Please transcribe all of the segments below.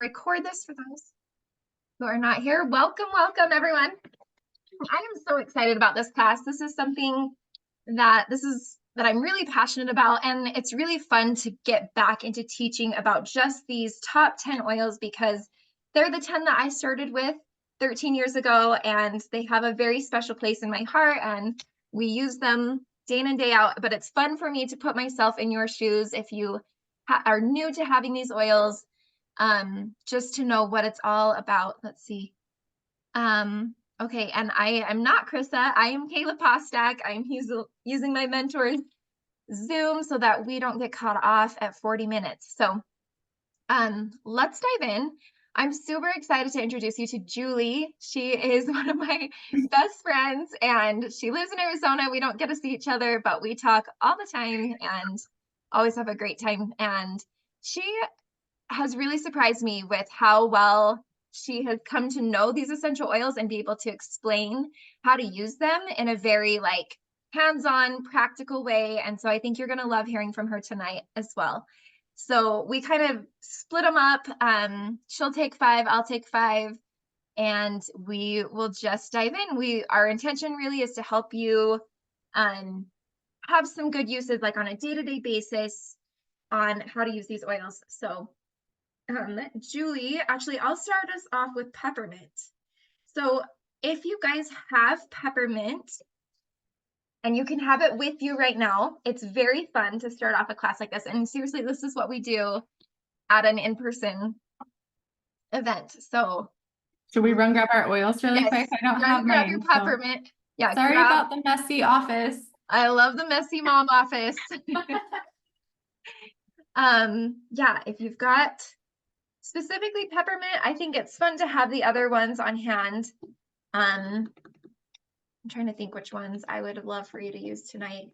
record this for those who are not here. Welcome, welcome everyone. I am so excited about this class. This is something that I'm really passionate about, and it's really fun to get back into teaching about just these top 10 oils because they're the 10 that I started with 13 years ago, and they have a very special place in my heart, and we use them day in and day out. But it's fun for me to put myself in your shoes if you are new to having these oils, just to know what it's all about. Let's see. Okay, and I am not Krista. I am Kayla Postak. I'm using my mentor's Zoom so that we don't get caught off at 40 minutes. So let's dive in. I'm super excited to introduce you to Julie. She is one of my best friends, and she lives in Arizona. We don't get to see each other, but we talk all the time and always have a great time. And she has really surprised me with how well she has come to know these essential oils and be able to explain how to use them in a very hands-on, practical way. And so I think you're going to love hearing from her tonight as well. So we kind of split them up. She'll take 5, I'll take 5, and we will just dive in. Our intention really is to help you have some good uses on a day-to-day basis on how to use these oils. So Julie, actually, I'll start us off with peppermint. So if you guys have peppermint and you can have it with you right now, it's very fun to start off a class like this. And seriously, this is what we do at an in-person event. So should we run grab our oils really quick? I don't have grab mine. Your peppermint. So. Yeah. Sorry about the messy office. I love the messy mom office. Yeah, if you've got specifically peppermint, I think it's fun to have the other ones on hand. I'm trying to think which ones I would love for you to use tonight.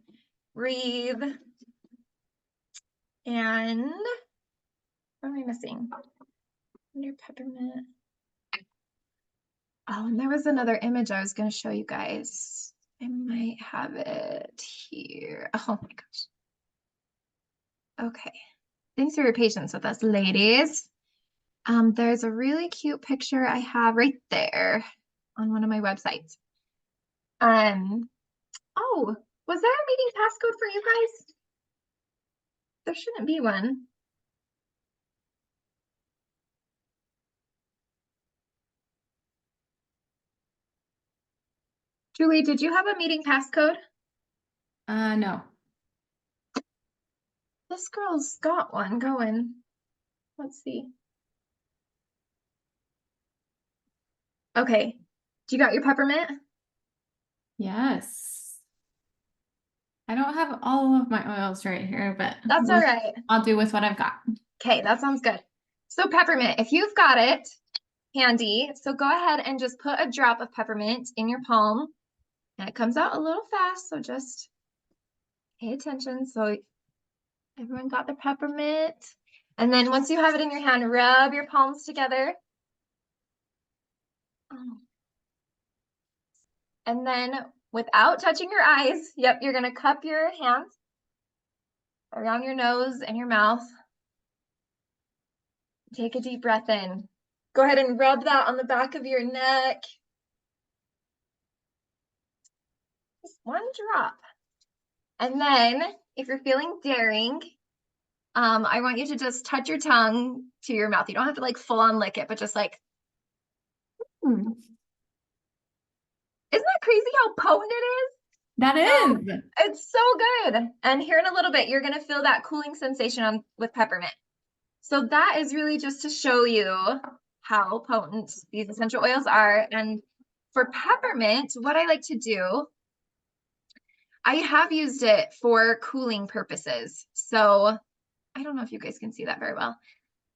Breathe. And what am I missing? Under peppermint. Oh, and there was another image I was going to show you guys. I might have it here. Oh my gosh. Okay. Thanks for your patience with us, ladies. There's a really cute picture I have right there on one of my websites. Oh, was there a meeting passcode for you guys? There shouldn't be one. Julie, did you have a meeting passcode? No. This girl's got one going. Let's see. Okay. Do you got your peppermint? Yes. I don't have all of my oils right here, but that's all right. I'll do with what I've got. Okay, that sounds good. So peppermint, if you've got it handy, so go ahead and just put a drop of peppermint in your palm. And it comes out a little fast, so just pay attention. So everyone got their peppermint. And then once you have it in your hand, rub your palms together. And then without touching your eyes, yep, you're going to cup your hands around your nose and your mouth. Take a deep breath in. Go ahead and rub that on the back of your neck. Just one drop. And then if you're feeling daring, I want you to just touch your tongue to your mouth. You don't have to full on lick it, but just Isn't that crazy how potent it is? That is. It's so good. And here in a little bit, you're going to feel that cooling sensation with peppermint. So that is really just to show you how potent these essential oils are. And for peppermint, what I like to do, I have used it for cooling purposes. So I don't know if you guys can see that very well.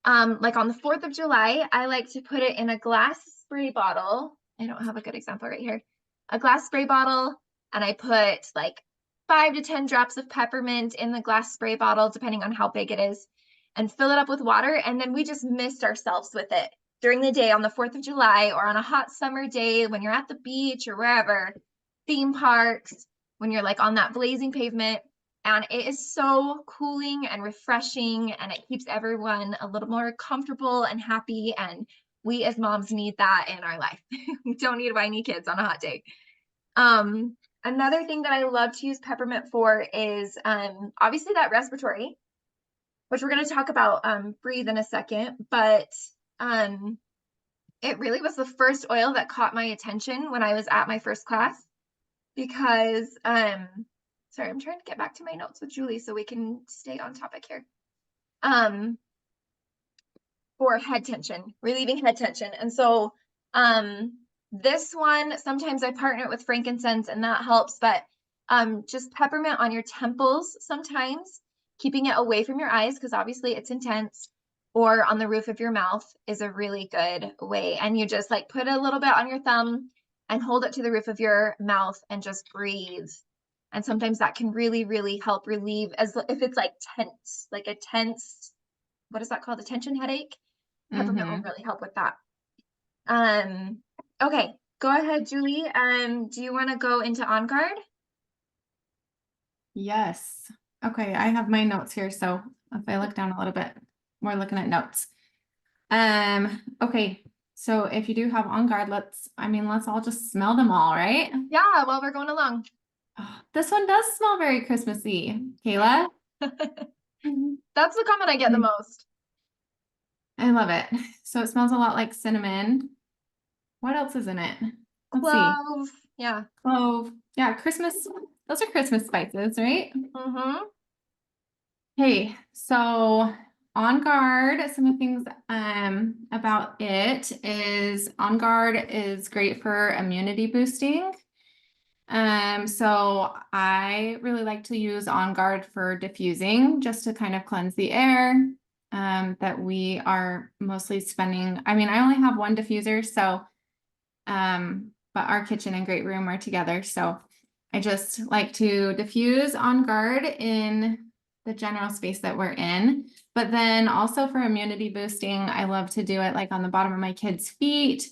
On the 4th of July, I like to put it in a glass spray bottle. I don't have a good example right here. A glass spray bottle, and I put 5 to 10 drops of peppermint in the glass spray bottle, depending on how big it is, and fill it up with water. And then we just mist ourselves with it during the day on the 4th of July, or on a hot summer day when you're at the beach or wherever, theme parks, when you're on that blazing pavement. And it is so cooling and refreshing, and it keeps everyone a little more comfortable and happy. And we as moms need that in our life. We don't need whiny kids on a hot day. Another thing that I love to use peppermint for is obviously that respiratory, which we're going to talk about breathe in a second, but it really was the first oil that caught my attention when I was at my first class because sorry, I'm trying to get back to my notes with Julie so we can stay on topic here. For head tension, relieving head tension. And so this one, sometimes I partner it with frankincense and that helps, but just peppermint on your temples sometimes, keeping it away from your eyes because obviously it's intense, or on the roof of your mouth is a really good way. And you just like put a little bit on your thumb and hold it to the roof of your mouth and just breathe. And sometimes that can really, really help relieve, as if it's like tense, like a tense, what is that called? A tension headache. Peppermint will really help with that. Okay, go ahead, Julie. Do you want to go into On Guard? Yes. Okay, I have my notes here, so if I look down a little bit, we're looking at notes. Okay, so if you do have On Guard, let's all just smell them all, right? Yeah, while we're going along. Oh, this one does smell very Christmassy, Kayla. That's the comment I get the most. I love it. So it smells a lot like cinnamon. What else is in it? Let's see. Clove. Yeah. Clove. Yeah, Christmas. Those are Christmas spices, right? Mm-hmm. Hey, so On Guard, some of the things about it is On Guard is great for immunity boosting. So I really like to use On Guard for diffusing, just to kind of cleanse the air that we are mostly spending. I mean, I only have one diffuser, so but our kitchen and great room are together. So I just like to diffuse On Guard in the general space that we're in. But then also for immunity boosting, I love to do it like on the bottom of my kids' feet,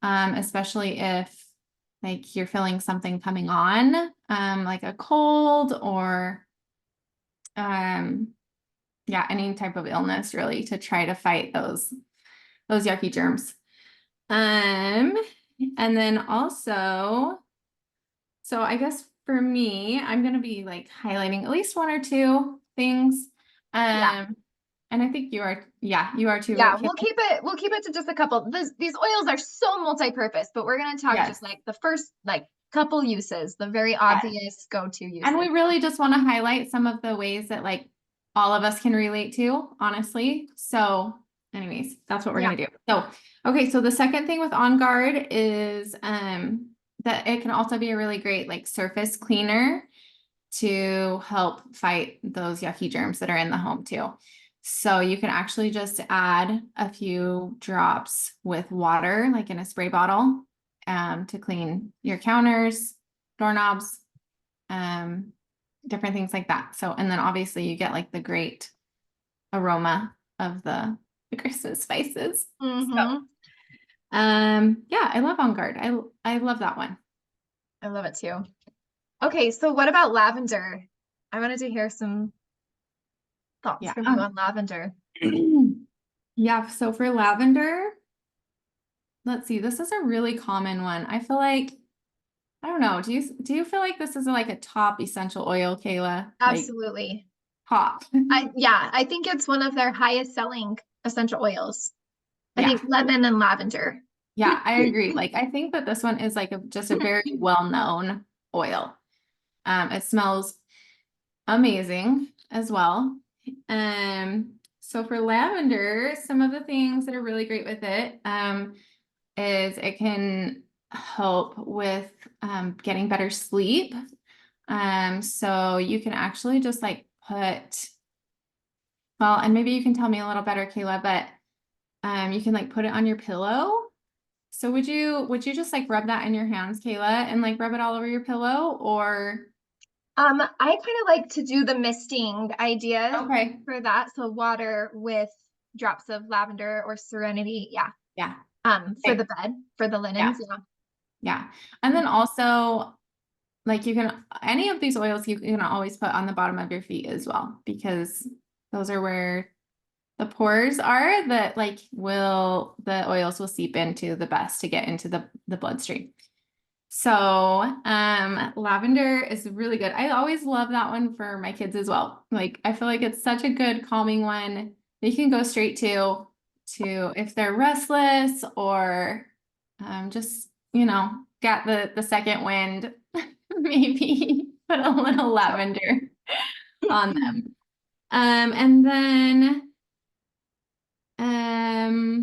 especially if like you're feeling something coming on, like a cold or yeah, any type of illness really, to try to fight those yucky germs. And then also, so I guess for me, I'm going to be like highlighting at least one or two things. Yeah. And I think you are too, Yeah, right, we'll Kayla? keep it to just a couple. These oils are so multi-purpose, but we're gonna talk Yes. just like the first like couple uses, the very Yes. obvious go-to And uses. we really just want to highlight some of the ways that like all of us can relate to, honestly. So anyways, that's what we're Yeah. going to do. So, okay. So the second thing with On Guard is, that it can also be a really great like surface cleaner to help fight those yucky germs that are in the home too. So you can actually just add a few drops with water, like in a spray bottle, to clean your counters, doorknobs, different things like that. So, and then obviously you get like the great aroma of the Christmas spices. Mm-hmm. So, yeah, I love On Guard. I love that one. I love it too. Okay, so what about lavender? I wanted to hear some thoughts Yeah. from you on lavender. Yeah. So for lavender, let's see, this is a really common one. I feel like, I don't know. Do you feel like this is like a top essential oil, Kayla? Like Absolutely. top. I think it's one of their highest selling essential oils. I Yeah. think lemon and lavender. Yeah, I agree. Like I think that this one is like just a very well-known oil. It smells amazing as well. So for lavender, some of the things that are really great with it, is it can help with getting better sleep. So you can actually just like put, well, and maybe you can tell me a little better, Kayla, but you can like put it on your pillow. So would you just like rub that in your hands, Kayla, and like rub it all over your pillow, or? I kind of like to do the misting idea Okay. for that. So water with drops of lavender or serenity. Yeah. Yeah. For Okay. the bed, for the Yeah. linens. Yeah. Yeah. And then also like you can, any of these oils you can always put on the bottom of your feet as well, because those are where the pores are that like the oils will seep into the best to get into the bloodstream. So, lavender is really good. I always love that one for my kids as well. Like, I feel like it's such a good calming one. They can go straight to if they're restless or, just, get the second wind, maybe put a little lavender on them. And then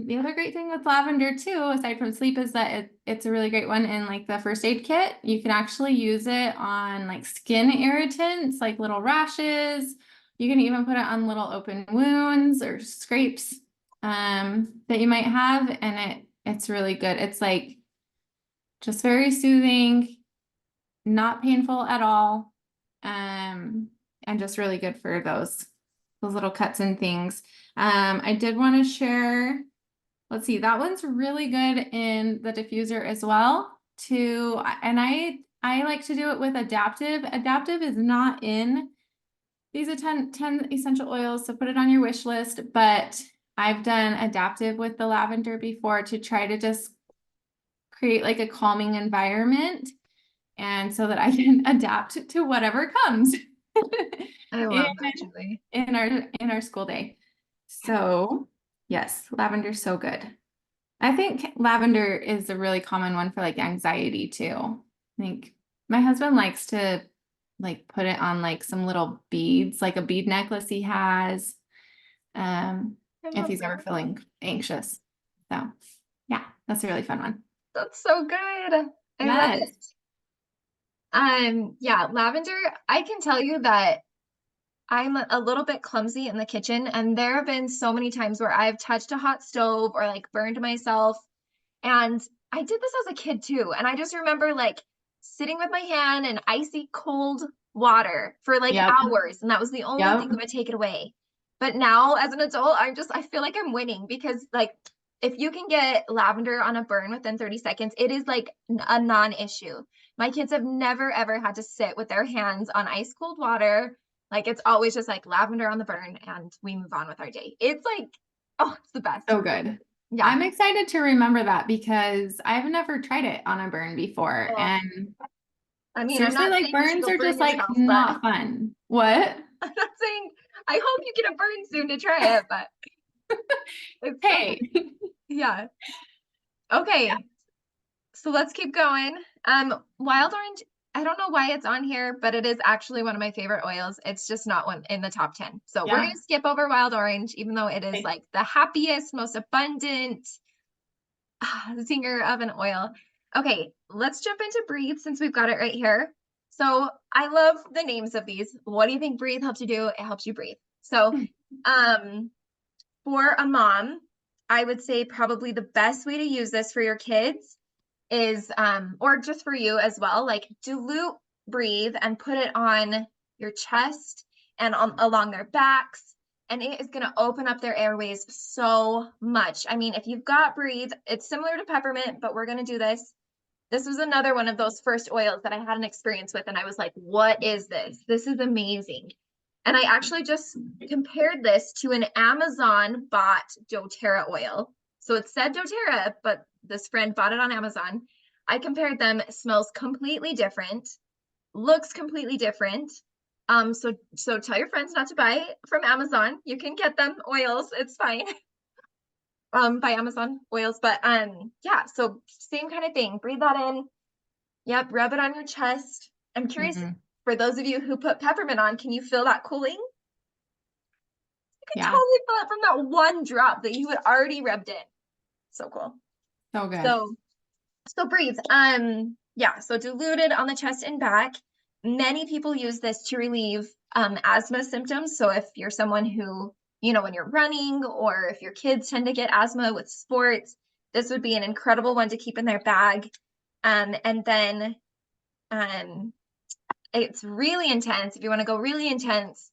the other great thing with lavender too, aside from sleep, is that it's a really great one in like the first aid kit. You can actually use it on like skin irritants, like little rashes. You can even put it on little open wounds or scrapes that you might have, and it's really good. It's like just very soothing, not painful at all, and just really good for those little cuts and things. I did want to share, let's see, that one's really good in the diffuser as well too. And I like to do it with adaptive. Adaptive is not in these are 10 essential oils, so put it on your wish list, but I've done adaptive with the lavender before to try to just create like a calming environment, and so that I can adapt to whatever comes I love that, Julie. in our school day. So yes, lavender's so good. I think lavender is a really common one for like anxiety too. I think my husband likes to like put it on like some little beads, like a bead necklace he has, if he's ever feeling anxious. So yeah, that's a really fun one. That's so good. I love Yes. it. Yeah, lavender, I can tell you that I'm a little bit clumsy in the kitchen, and there have been so many times where I've touched a hot stove or like burned myself. And I did this as a kid too. And I just remember like sitting with my hand in icy cold water for like Yep. hours, and that was the only thing that would take it away. But now as an adult, I feel like I'm winning, because like if you can get lavender on a burn within 30 seconds, it is like a non-issue. My kids have never ever had to sit with their hands on ice cold water. Like it's always just like lavender on the burn and we move on with our day. It's like, oh, it's the best. So good. Yeah. I'm excited to remember that because I've never tried it on a burn before. Oh, And I mean, I'm seriously, not like saying you should burns go are burn just like yourself, but not fun. What? I'm not saying I hope you get a burn soon to try it, but it's so Hey. yeah. Okay, so let's keep going. Wild orange, I don't know why it's on here, but it is actually one of my favorite oils. It's just not one in the top 10. So we're Yeah. gonna skip over wild orange, even though it is Okay. like the happiest, most abundant zinger of an oil. Okay, let's jump into breathe since we've got it right here. So I love the names of these. What do you think breathe helps you do? It helps you breathe. So for a mom, I would say probably the best way to use this for your kids is or just for you as well, like dilute breathe and put it on your chest and along their backs, and it is going to open up their airways so much. I mean, if you've got breathe, it's similar to peppermint, but we're going to do this. This was another one of those first oils that I had an experience with, and I was like, what is this? This is amazing. And I actually just compared this to an Amazon bought doTERRA oil. So it said doTERRA, but this friend bought it on Amazon. I compared them. It smells completely different, looks completely different. So tell your friends not to buy from Amazon. You can get them oils. It's fine. By Amazon oils, but yeah, so same kind of thing. Breathe that in. Yep, rub it on your chest. I'm curious, for those of you who put peppermint on, can you feel that cooling? You can totally feel it from that one drop that you had already rubbed in. So cool. So good. So breathe. Yeah, so diluted on the chest and back. Many people use this to relieve asthma symptoms. So if you're someone who, when you're running, or if your kids tend to get asthma with sports, this would be an incredible one to keep in their bag. And then it's really intense. If you want to go really intense,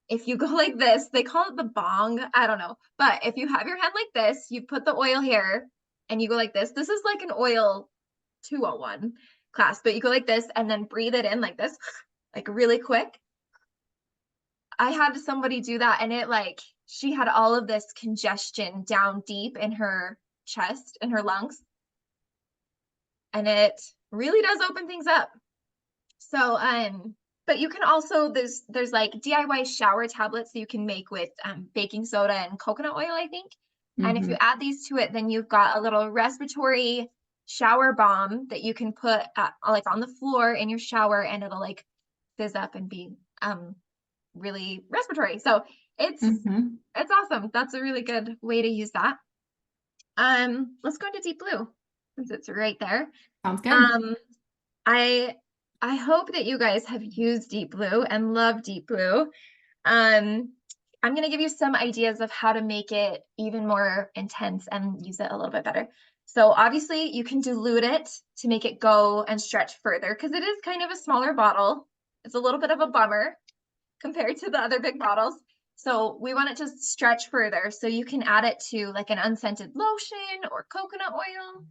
if you go like this, they call it the bong. I don't know. But if you have your hand like this, you put the oil here and you go like this. This is like an oil 201. class, but you go like this and then breathe it in like this, like really quick. I had somebody do that and it like, she had all of this congestion down deep in her chest and her lungs. And it really does open things up. So, but you can also, there's like DIY shower tablets that you can make with baking soda and coconut oil, I think. And if you add these to it, then you've got a little respiratory shower bomb that you can put like on the floor in your shower, and it'll like fizz up and be really respiratory. So it's awesome. That's a really good way to use that. Let's go into Deep Blue since it's right there. Sounds good. I hope that you guys have used Deep Blue and love Deep Blue. I'm going to give you some ideas of how to make it even more intense and use it a little bit better. So obviously you can dilute it to make it go and stretch further because it is kind of a smaller bottle. It's a little bit of a bummer compared to the other big bottles. So we want it to stretch further. So you can add it to like an unscented lotion or coconut oil.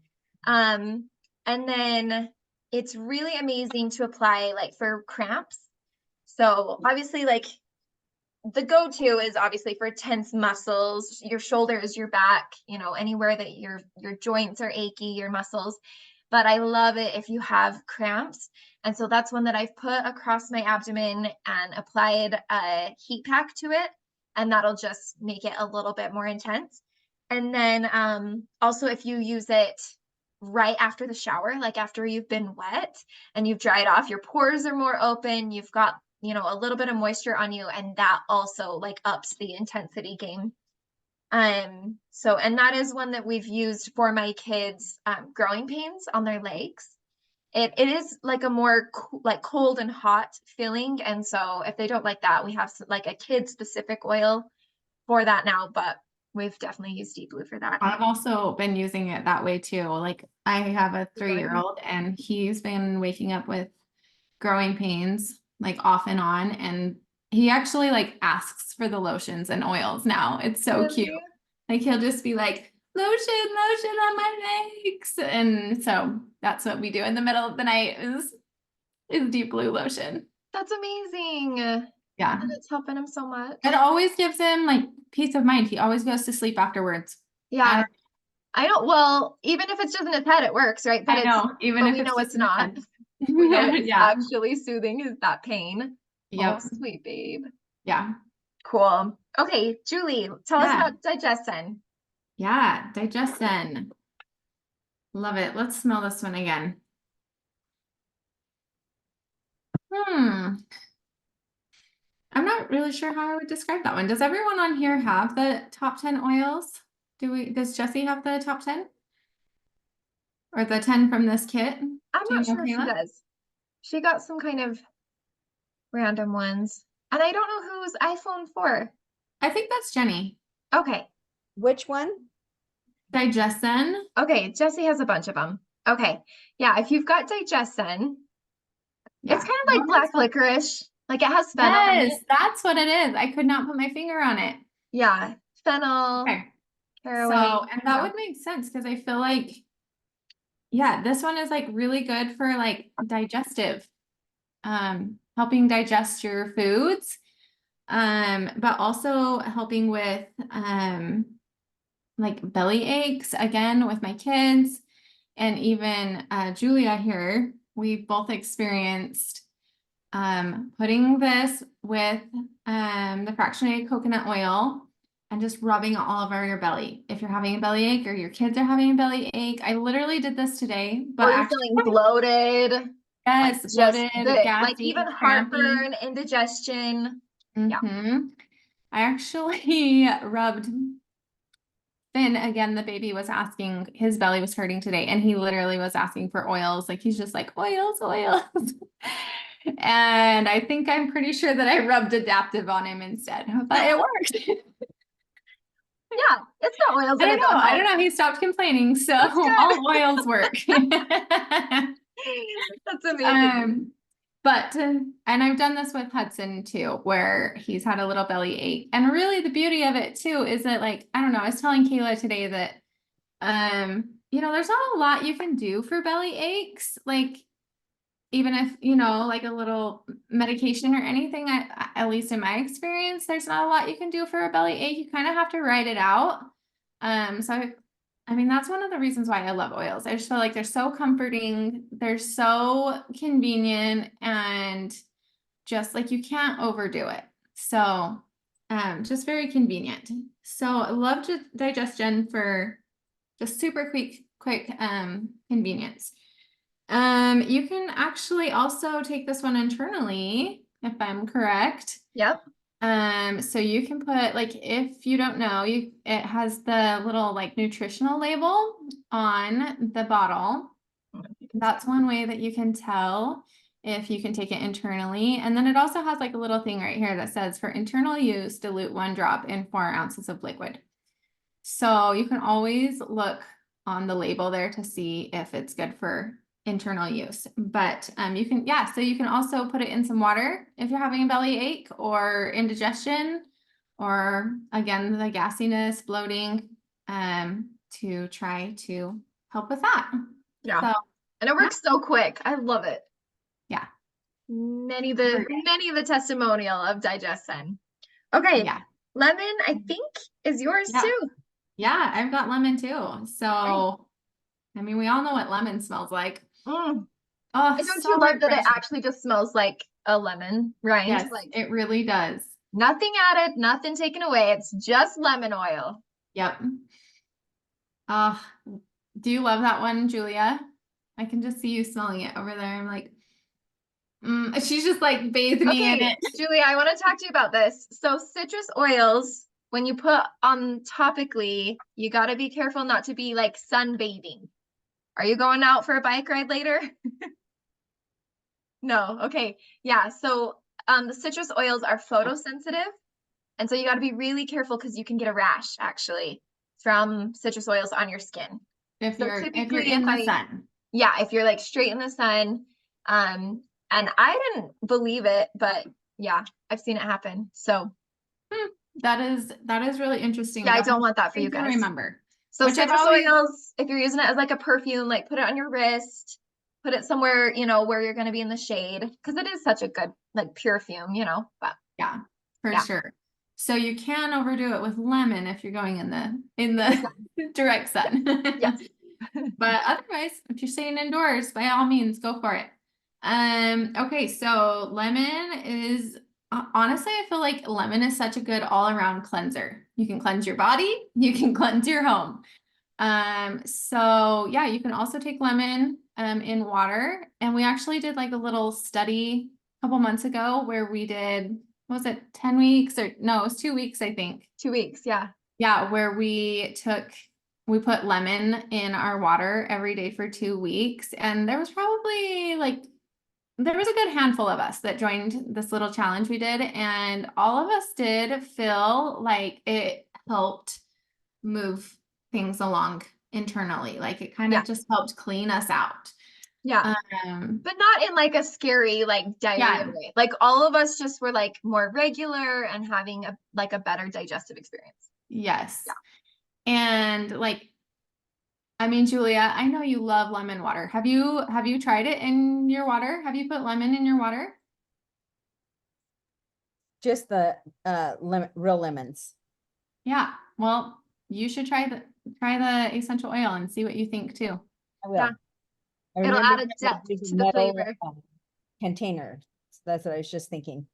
And then it's really amazing to apply like for cramps. So obviously like the go-to is obviously for tense muscles, your shoulders, your back, you know, anywhere that your joints are achy, your muscles. But I love it if you have cramps. And so that's one that I've put across my abdomen and applied a heat pack to it. And that'll just make it a little bit more intense. And then also if you use it right after the shower, like after you've been wet and you've dried off, your pores are more open, you've got, you know, a little bit of moisture on you, and that also like ups the intensity game. So, and that is one that we've used for my kids' growing pains on their legs. It is like a more like cold and hot feeling. And so if they don't like that, we have like a kid specific oil for that now, but we've definitely used Deep Blue for that. I've also been using it that way too. Like I have a 3-year-old and he's been waking up with growing pains like off and on, and he actually like asks for the lotions and oils now. It's so Really? cute. Like he'll just be like, lotion on my legs. And so that's what we do in the middle of the night is Deep Blue lotion. That's amazing. Yeah. And it's helping him so much. It always gives him like peace of mind. He always goes to sleep afterwards. Yeah. I don't, well, even if it's just in his head, it works, right? But I know, even if we know it's in his not. head. We know it's Yeah. actually soothing is that pain. Yep. Oh, sweet babe. Yeah. Cool. Okay, Julie, tell us about digestion. Yeah, digestion. Love it. Let's smell this one again. I'm not really sure how I would describe that one. Does everyone on here have the top 10 oils? Does Jessie have the top 10? Or the 10 from this kit? I'm not sure she does. She got some kind of random ones. And I don't know whose iPhone for. I think that's Jenny. Okay. Which one? Digestion. Okay, Jessie has a bunch of them. Okay. Yeah, if you've got digestion, it's kind of like black licorice. Like it has fennel in it. That's what it is. I could not put my finger on it. Yeah, fennel. Okay. Caraway. So, and that would make sense because I feel like, yeah, this one is like really good for like digestive, helping digest your foods, but also helping with like belly aches again with my kids, and even Julia here, we've both experienced putting this with the fractionated coconut oil and just rubbing all over your belly. If you're having a belly ache or your kids are having a belly ache, I literally did this today, but you're feeling bloated. Yes, like bloated, gassy, like even heartburn, indigestion. Yeah. I actually rubbed Finn again. The baby was asking, his belly was hurting today, and he literally was asking for oils. Like he's just like oils. And I think I'm pretty sure that I rubbed Adaptive on him instead, but it worked. Yeah, it's got oils in it. I don't know. He stopped complaining, so all oils work. That's amazing. And I've done this with Hudson too, where he's had a little belly ache. And really the beauty of it too is that, like, I don't know, I was telling Kayla today that, you know, there's not a lot you can do for belly aches. Like even if, you know, like a little medication or anything, at least in my experience, there's not a lot you can do for a belly ache. You kind of have to ride it out. I mean, that's one of the reasons why I love oils. I just feel like they're so comforting. They're so convenient and just like you can't overdo it. So, just very convenient. So I love digestion for just super quick convenience. You can actually also take this one internally, if I'm correct. Yep. So you can put, like, if you don't know, it has the little like nutritional label on the bottle. That's one way that you can tell if you can take it internally. And then it also has like a little thing right here that says for internal use, dilute 1 drop in 4 ounces of liquid. So you can always look on the label there to see if it's good for internal use. But you can, so you can also put it in some water if you're having a belly ache or indigestion, or again, the gassiness, bloating, to try to help with that. Yeah. So, and it works so quick. I love it. yeah. Many of the testimonial of digestion. Okay. Yeah. Lemon, I think, is yours too. Yeah, I've got lemon too. So, I mean, we all know what lemon smells like. Oh, Oh, don't so you love that it refreshing. actually just smells like a lemon rind? Yes, Like it really does. nothing added, nothing taken away. It's just lemon oil. Yep. Oh, do you love that one, Julia? I can just see you smelling it over there. I'm like, she's just like bathed me in it. Julia, I want to talk to you about this. So citrus oils, when you put on topically, you got to be careful not to be like sunbathing. Are you going out for a bike ride later? No. Okay. Yeah. So the citrus oils are photosensitive. And so you got to be really careful because you can get a rash actually from citrus oils on your skin. If So you're typically in the sun. Yeah, if you're like straight in the sun. And I didn't believe it, but yeah, I've seen it happen. So that is really interesting. yeah, I don't want that for you guys. Remember. So citrus oils, if you're using it as like a perfume, like put it on your wrist, put it somewhere, you know, where you're going to be in the shade, because it is such a good like perfume, you know. But yeah, for sure. So you can overdo it with lemon if you're going in the direct sun. Yes. But otherwise, if you're staying indoors, by all means, go for it. Okay, so lemon is honestly, I feel like lemon is such a good all-around cleanser. You can cleanse your body, you can cleanse your home. So yeah, you can also take lemon in water. And we actually did like a little study a couple months ago where we did, what was it, 10 weeks or no, it was 2 weeks, I think. 2 weeks, yeah. Yeah, where we put lemon in our water every day for 2 weeks. And there was probably like, there was a good handful of us that joined this little challenge we did. And all of us did feel like it helped move things along internally. Like it kind of just helped clean us out. Yeah. But not in like a scary, like diarrhea way. Like all of us just were like more regular and having a better digestive experience. Yes. Yeah. And like, I mean, Julia, I know you love lemon water. Have you tried it in your water? Have you put lemon in your water? Just the real lemons. Yeah. Well, you should try the essential oil and see what you think too. I will. Yeah. It'll add a depth to the flavor. Container. So that's what I was just thinking.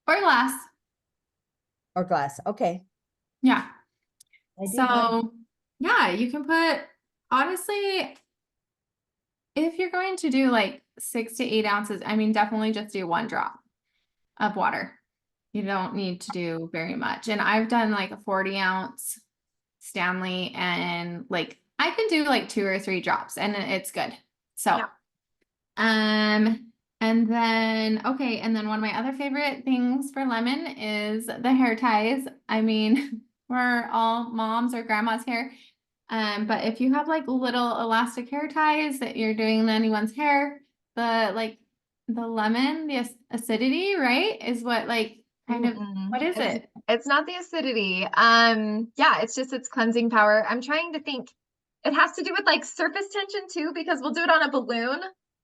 Or glass. Or glass. Okay. Yeah. So yeah, you can put, honestly, if you're going to do like 6 to 8 ounces, I mean, definitely just do 1 drop of water. You don't need to do very much. And I've done like a 40-ounce Stanley, and like I can do like 2 or 3 drops and it's good. So, and then, okay. And then one of my other favorite things for lemon is the hair ties. I mean, we're all moms or grandmas here. But if you have like little elastic hair ties that you're doing in anyone's hair, the lemon, the acidity, right, is what like kind of, what is it? It's not the acidity. Yeah, it's just its cleansing power. I'm trying to think. It has to do with like surface tension too, because we'll do it on a balloon.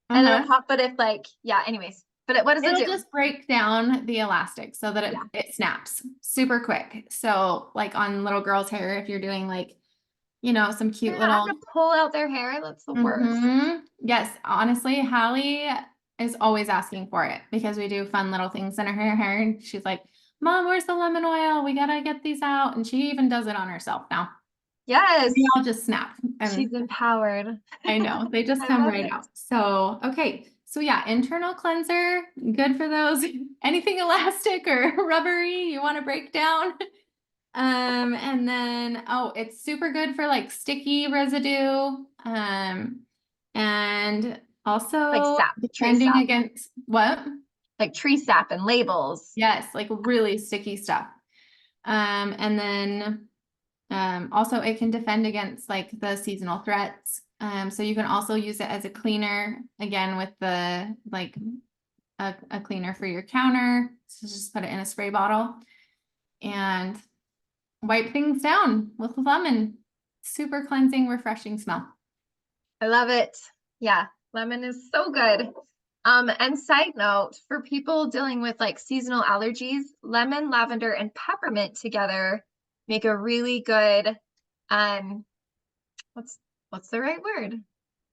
And Uh-huh. it'll pop, but if like, yeah, anyways, but what does it It'll do? just break down the elastic so that it snaps super quick. So like on little girls' hair, if you're doing like, some cute Yeah, I have little. to pull out their hair. That's the worst. Yes, honestly, Hallie is always asking for it because we do fun little things in her hair. And she's like, Mom, where's the lemon oil? We gotta get these out. And she even does it on herself now. Yes. We all just snap. She's And empowered. I know they just I come love right it. out. So, okay. So yeah, internal cleanser, good for those. Anything elastic or rubbery you want to break down. And then, it's super good for like sticky residue. And also Like sap, tree defending sap, against what? like tree sap and labels. Yes, like really sticky stuff. And then also it can defend against like the seasonal threats. So you can also use it as a cleaner, again, with the like a cleaner for your counter. So just put it in a spray bottle and wipe things down with lemon. Super cleansing, refreshing smell. I love it. Yeah, lemon is so good. And side note, for people dealing with like seasonal allergies, lemon, lavender, and peppermint together make a really good, um, what's the right word?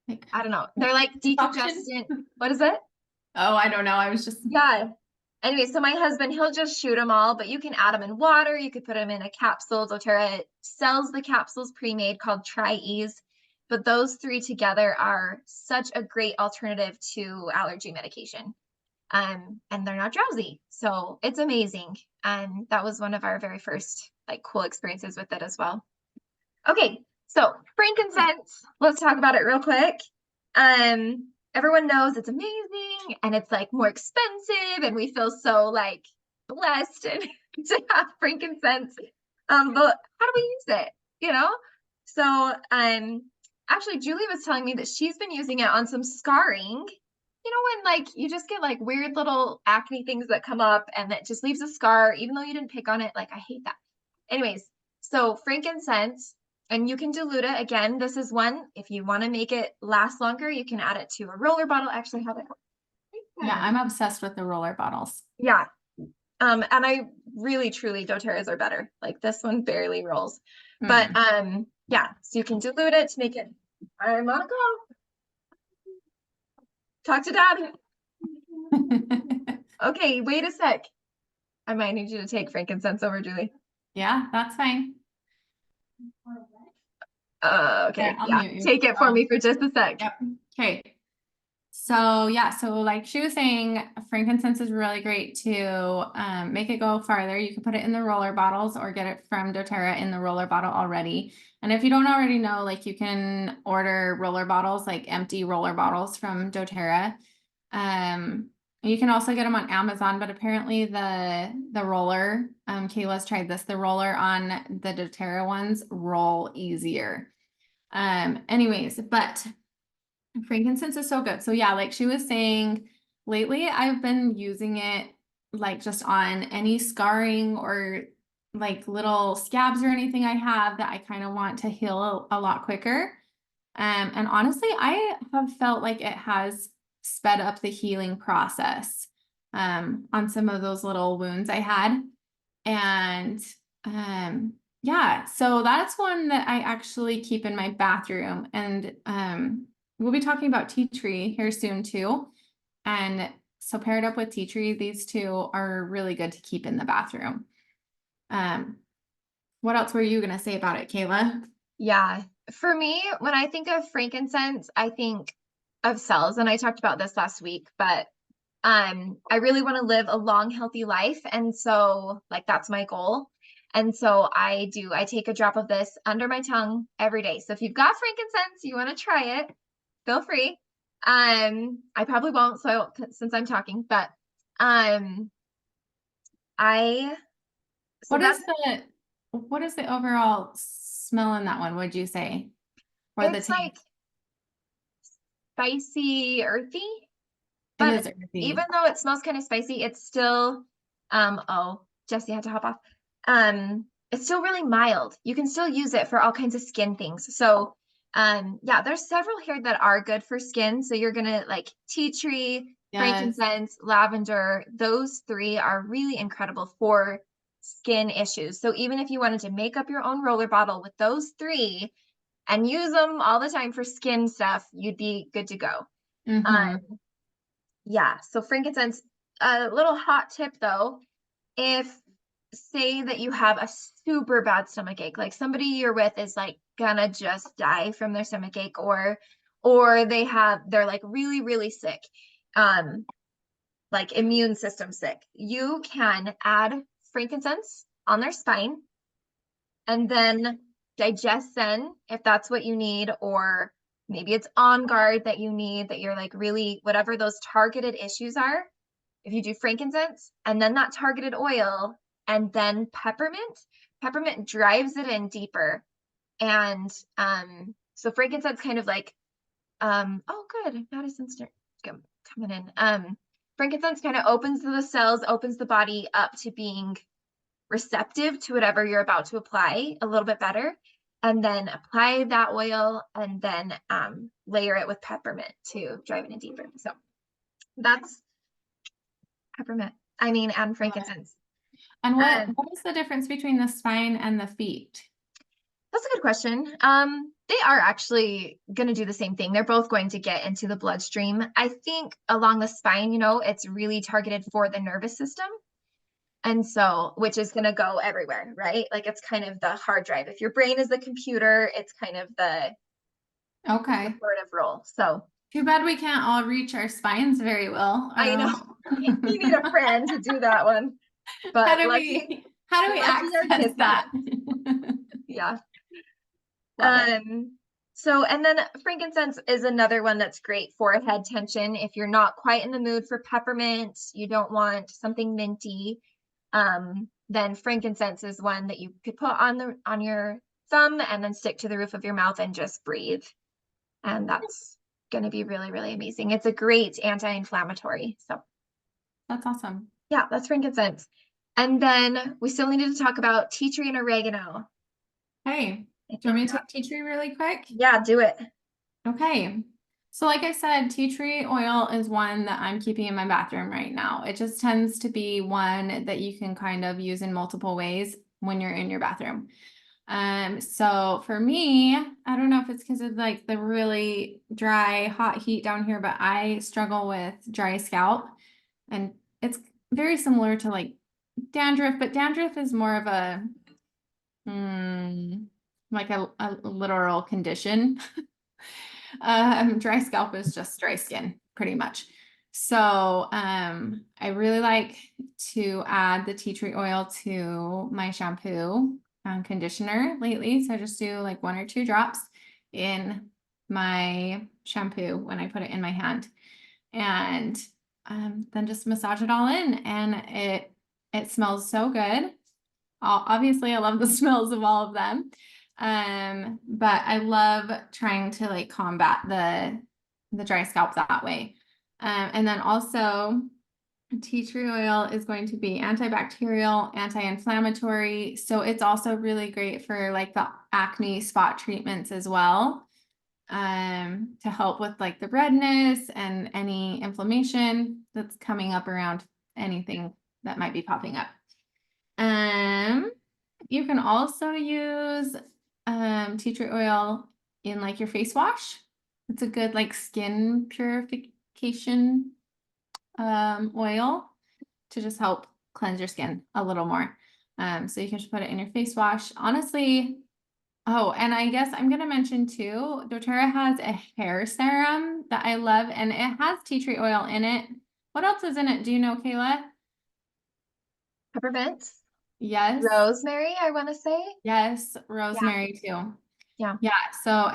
Like, I don't know. They're like decoction? decongestant. What is it? Oh, I don't know. I was just. Yeah. Anyway, so my husband, he'll just shoot them all, but you can add them in water. You could put them in a capsule. doTERRA sells the capsules pre-made called Try Ease. But those three together are such a great alternative to allergy medication. And they're not drowsy. So it's amazing. And that was one of our very first like cool experiences with it as well. Okay, so frankincense, let's talk about it real quick. Everyone knows it's amazing and it's like more expensive and we feel so like blessed and to have frankincense. But how do we use it? You know? So actually Julie was telling me that she's been using it on some scarring. You know, when like you just get like weird little acne things that come up and that just leaves a scar, even though you didn't pick on it. Like I hate that. Anyways, so frankincense, and you can dilute it. Again, this is one, if you want to make it last longer, you can add it to a roller bottle. Actually have it. Yeah, I'm obsessed with the roller bottles. Yeah. And I really, truly, doTERRA's are better. Like this one barely rolls. But yeah, so you can dilute it to make it. I'm on a go. Talk to Dad. Okay, wait a sec. I might need you to take frankincense over, Julie. Yeah, that's fine. Okay, There, I'll yeah, mute you. take it for me for just a sec. Yep. Okay. So yeah, so like she was saying, frankincense is really great to make it go farther. You can put it in the roller bottles or get it from doTERRA in the roller bottle already. And if you don't already know, like you can order roller bottles, like empty roller bottles from doTERRA. You can also get them on Amazon, but apparently the roller, Kayla's tried this, the roller on the doTERRA ones roll easier. Anyways, but frankincense is so good. So yeah, like she was saying, lately I've been using it like just on any scarring or like little scabs or anything I have that I kind of want to heal a lot quicker. And honestly, I have felt like it has sped up the healing process on some of those little wounds I had. And yeah, so that's one that I actually keep in my bathroom. And we'll be talking about tea tree here soon too. And so paired up with tea tree, these two are really good to keep in the bathroom. What else were you going to say about it, Kayla? Yeah, for me, when I think of frankincense, I think of cells, and I talked about this last week, but I really want to live a long, healthy life, and so like that's my goal. And so I take a drop of this under my tongue every day. So if you've got frankincense, you want to try it, feel free. I probably won't, so since I'm talking, but I so that's what is the overall smell in that one, would you say? Or the it's taste? like spicy, earthy. It But is earthy. even though it smells kind of spicy, it's still, oh, Jesse had to hop off. It's still really mild. You can still use it for all kinds of skin things. So Yeah, there's several here that are good for skin. So you're gonna like tea tree, Yes. frankincense, lavender. Those 3 are really incredible for skin issues. So even if you wanted to make up your own roller bottle with those 3 and use them all the time for skin stuff, you'd be good to go. Mhm. Yeah, so frankincense, a little hot tip though, if say that you have a super bad stomach ache, like somebody you're with is like gonna just die from their stomach ache, or they're like really, really sick, like immune system sick, you can add frankincense on their spine and then digestion if that's what you need, or maybe it's On Guard that you need, that you're like really, whatever those targeted issues are. If you do frankincense and then that targeted oil and then peppermint drives it in deeper. And so frankincense kind of like, oh good, Madison's coming in. Frankincense kind of opens the cells, opens the body up to being receptive to whatever you're about to apply a little bit better, and then apply that oil and then layer it with peppermint to drive it in deeper. So that's peppermint, and frankincense. And what Um, is the difference between the spine and the feet? That's a good question. They are actually going to do the same thing. They're both going to get into the bloodstream. I think along the spine, it's really targeted for the nervous system. And so, which is going to go everywhere, right? Like it's kind of the hard drive. If your brain is the computer, it's kind of the Okay. supportive role. So Too bad we can't all reach our spines very well. I know you need a friend to do that one. How But do lucky we our access kids that? yeah. Love it. So, and then frankincense is another one that's great for head tension. If you're not quite in the mood for peppermint, you don't want something minty, then frankincense is one that you could put on your thumb and then stick to the roof of your mouth and just breathe. And that's going to be really, really amazing. It's a great anti-inflammatory. So That's awesome. yeah, that's frankincense. And then we still needed to talk about tea tree and oregano. Hey, do you want me to take tea tree really quick? Yeah, do it. Okay. So like I said, tea tree oil is one that I'm keeping in my bathroom right now. It just tends to be one that you can kind of use in multiple ways when you're in your bathroom. So for me, I don't know if it's because of like the really dry, hot heat down here, but I struggle with dry scalp, and it's very similar to like dandruff, but dandruff is more of a, like a literal condition. Dry scalp is just dry skin, pretty much. So I really like to add the tea tree oil to my shampoo and conditioner lately. So I just do like 1 or 2 drops in my shampoo when I put it in my hand, and then just massage it all in, and it smells so good. Obviously, I love the smells of all of them. But I love trying to like combat the dry scalp that way. And then also tea tree oil is going to be antibacterial, anti-inflammatory. So it's also really great for like the acne spot treatments as well. To help with like the redness and any inflammation that's coming up around anything that might be popping up. You can also use tea tree oil in like your face wash. It's a good like skin purification oil to just help cleanse your skin a little more. So you can just put it in your face wash. Honestly, oh, and I guess I'm gonna mention too, doTERRA has a hair serum that I love, and it has tea tree oil in it. What else is in it? Do you know, Kayla? Peppermint. Yes. Rosemary, I want to say. Yes, rosemary too. Yeah. Yeah, so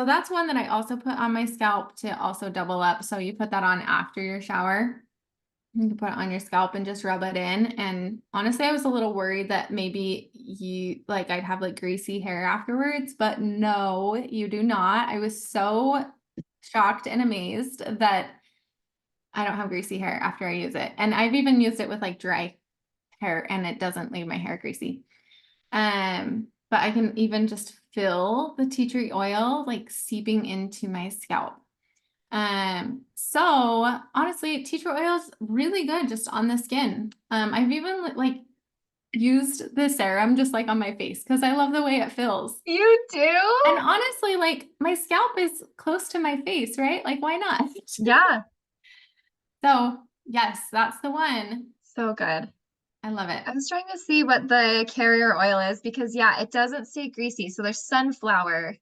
that's one that I also put on my scalp to also double up. So you put that on after your shower. You can put it on your scalp and just rub it in. And honestly, I was a little worried that maybe I'd have like greasy hair afterwards, but no, you do not. I was so shocked and amazed that I don't have greasy hair after I use it. And I've even used it with like dry hair, and it doesn't leave my hair greasy. But I can even just feel the tea tree oil like seeping into my scalp. So honestly, tea tree oil is really good just on the skin. I've even like used the serum just like on my face because I love the way it feels. You do? And honestly, like my scalp is close to my face, right? Like, why not? Yeah. So yes, that's the one. So good. I love it. I was trying to see what the carrier oil is because yeah, it doesn't stay greasy. So there's sunflower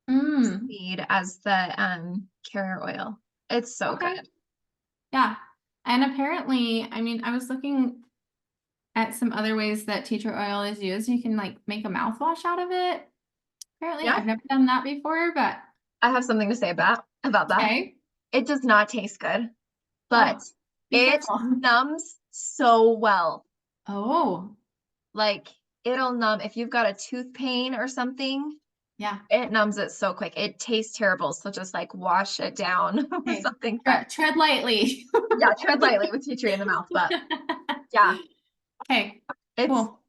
seed as the carrier oil. It's so Okay. good. Yeah. And apparently, I mean, I was looking at some other ways that tea tree oil is used. You can like make a mouthwash out of it. Apparently, Yeah. I've never done that before, but I have something to say about that. okay. It does not taste good, but Oh, be it careful. numbs so well. Oh, Like it'll numb if you've got a tooth pain or something, yeah. it numbs it so quick. It tastes terrible. So just like wash it down with Okay. something fresh. Tread lightly. Yeah, tread lightly with tea tree in the mouth, but yeah, Okay, it's cool.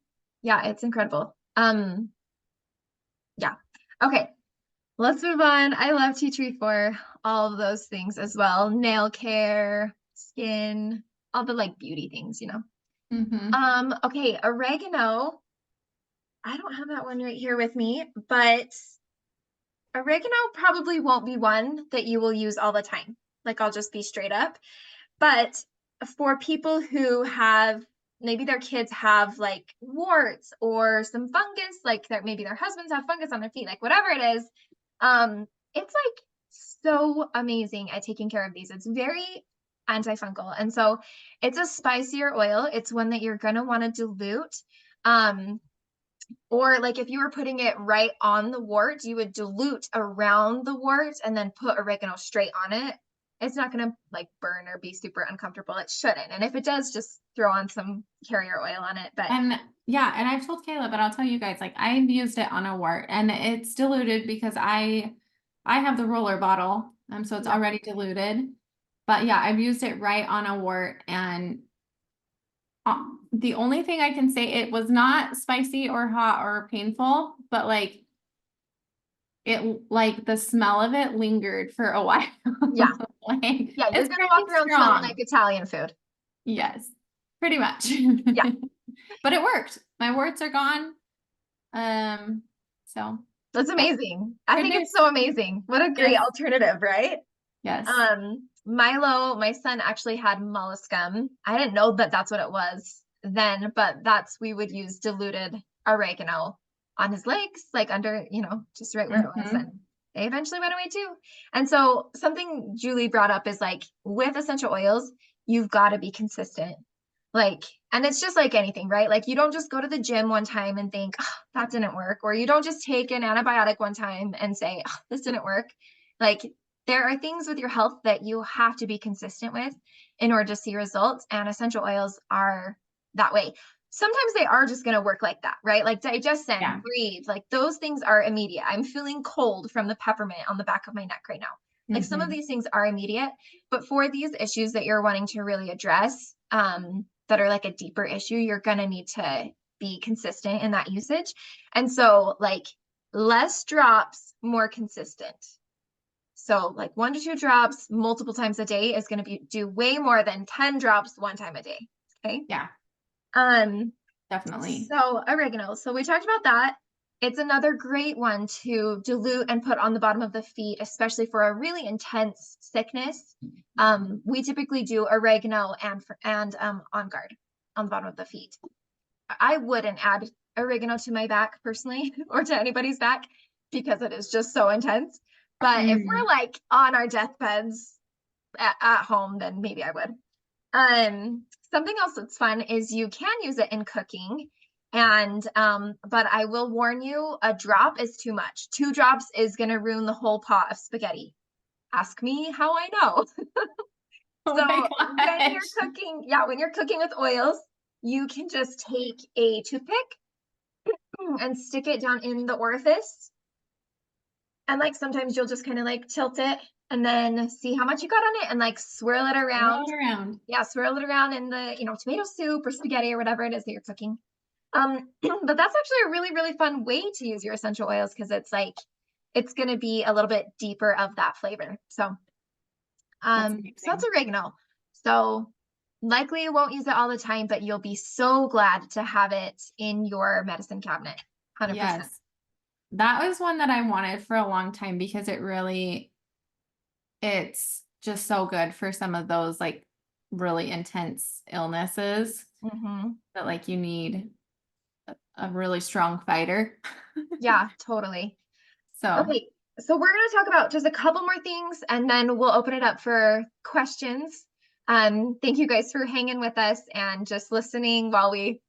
yeah, it's incredible. Yeah. Okay, let's move on. I love tea tree for all of those things as well. Nail care, skin, all the like beauty things, you know. Okay, oregano. I don't have that one right here with me, but oregano probably won't be one that you will use all the time. Like I'll just be straight up. But for people who have maybe their kids have like warts or some fungus, like that maybe their husbands have fungus on their feet, like whatever it is, it's like so amazing at taking care of these. It's very antifungal. And so it's a spicier oil. It's one that you're gonna want to dilute. Or like if you were putting it right on the wart, you would dilute around the wart and then put oregano straight on it. It's not going to like burn or be super uncomfortable. It shouldn't. And if it does, just throw on some carrier oil on it. But And yeah, and I've told Kayla, but I'll tell you guys, like I've used it on a wart and it's diluted because I have the roller bottle. So it's Yeah. already diluted. But yeah, I've used it right on a wart and the only thing I can say, it was not spicy or hot or painful, but like the smell of it lingered for a while. Yeah. Like Yeah, you're it's gonna pretty walk around smelling strong. like Italian food. Yes, pretty much. Yeah. But it worked. My warts are gone. So That's amazing. I good think news. it's so amazing. What a great Yes. alternative, right? Yes. Milo, my son actually had molluscum. I didn't know that that's what it was then, but we would use diluted oregano on his legs, like under, you know, just right where it was. And they eventually went away too. And so something Julie brought up is like with essential oils, you've got to be consistent. Like, and it's just like anything, right? Like you don't just go to the gym one time and think, oh, that didn't work. Or you don't just take an antibiotic one time and say, oh, this didn't work. Like there are things with your health that you have to be consistent with in order to see results. And essential oils are that way. Sometimes they are just going to work like that, right? Like digestion, breathe, like those things are immediate. I'm feeling cold from the peppermint on the back of my neck right now. Like some of these things are immediate, but for these issues that you're wanting to really address, that are like a deeper issue, you're going to need to be consistent in that usage. And so like less drops, more consistent. So like 1 to 2 drops multiple times a day is going to do way more than 10 drops one time a day. Okay. Yeah. Definitely. So oregano. So we talked about that. It's another great one to dilute and put on the bottom of the feet, especially for a really intense sickness. We typically do oregano and On Guard on the bottom of the feet. I wouldn't add oregano to my back personally or to anybody's back because it is just so intense. But if we're like on our deathbeds at home, then maybe I would. Something else that's fun is you can use it in cooking. And but I will warn you, a drop is too much. 2 drops is gonna ruin the whole pot of spaghetti. Ask me how I know. Oh So my when you're gosh. cooking, when you're cooking with oils, you can just take a toothpick and stick it down in the orifice. And like sometimes you'll just kind of like tilt it and then see how much you got on it and like swirl it around. Swirl it around. Yeah, swirl it around in the, you know, tomato soup or spaghetti or whatever it is that you're cooking. But that's actually a really, really fun way to use your essential oils because it's like, it's going to be a little bit deeper of that flavor. So, so that's oregano. So likely you won't use it all the time, but you'll be so glad to have it in your medicine cabinet. 100%. Yes. That was one that I wanted for a long time because it's just so good for some of those like really intense illnesses that like you need a really strong fighter. Yeah, totally. So, Okay, so we're going to talk about just a couple more things and then we'll open it up for questions. Thank you guys for hanging with us and just listening while we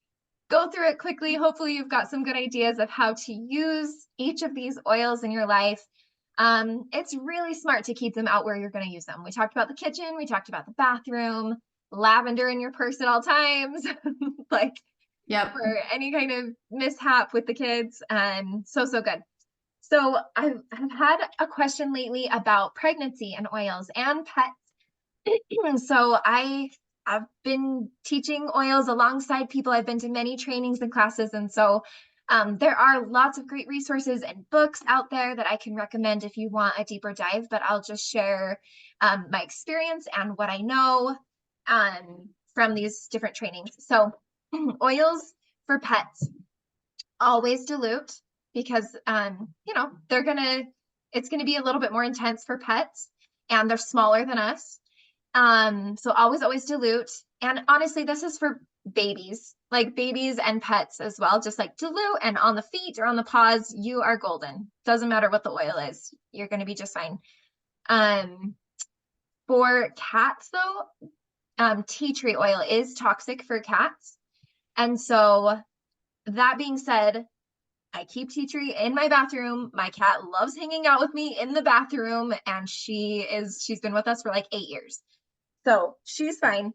go through it quickly. Hopefully you've got some good ideas of how to use each of these oils in your life. It's really smart to keep them out where you're going to use them. We talked about the kitchen, we talked about the bathroom, lavender in your purse at all times, like yep. for any kind of mishap with the kids. So good. So I've had a question lately about pregnancy and oils and pets. So I've been teaching oils alongside people. I've been to many trainings and classes. And so there are lots of great resources and books out there that I can recommend if you want a deeper dive, but I'll just share my experience and what I know from these different trainings. So oils for pets, always dilute because, it's going to be a little bit more intense for pets and they're smaller than us. So always dilute. And honestly, this is for babies, like babies and pets as well, just like dilute, and on the feet or on the paws, you are golden. Doesn't matter what the oil is. You're going to be just fine. For cats though, tea tree oil is toxic for cats. And so that being said, I keep tea tree in my bathroom. My cat loves hanging out with me in the bathroom and she's been with us for like 8 years. So she's fine.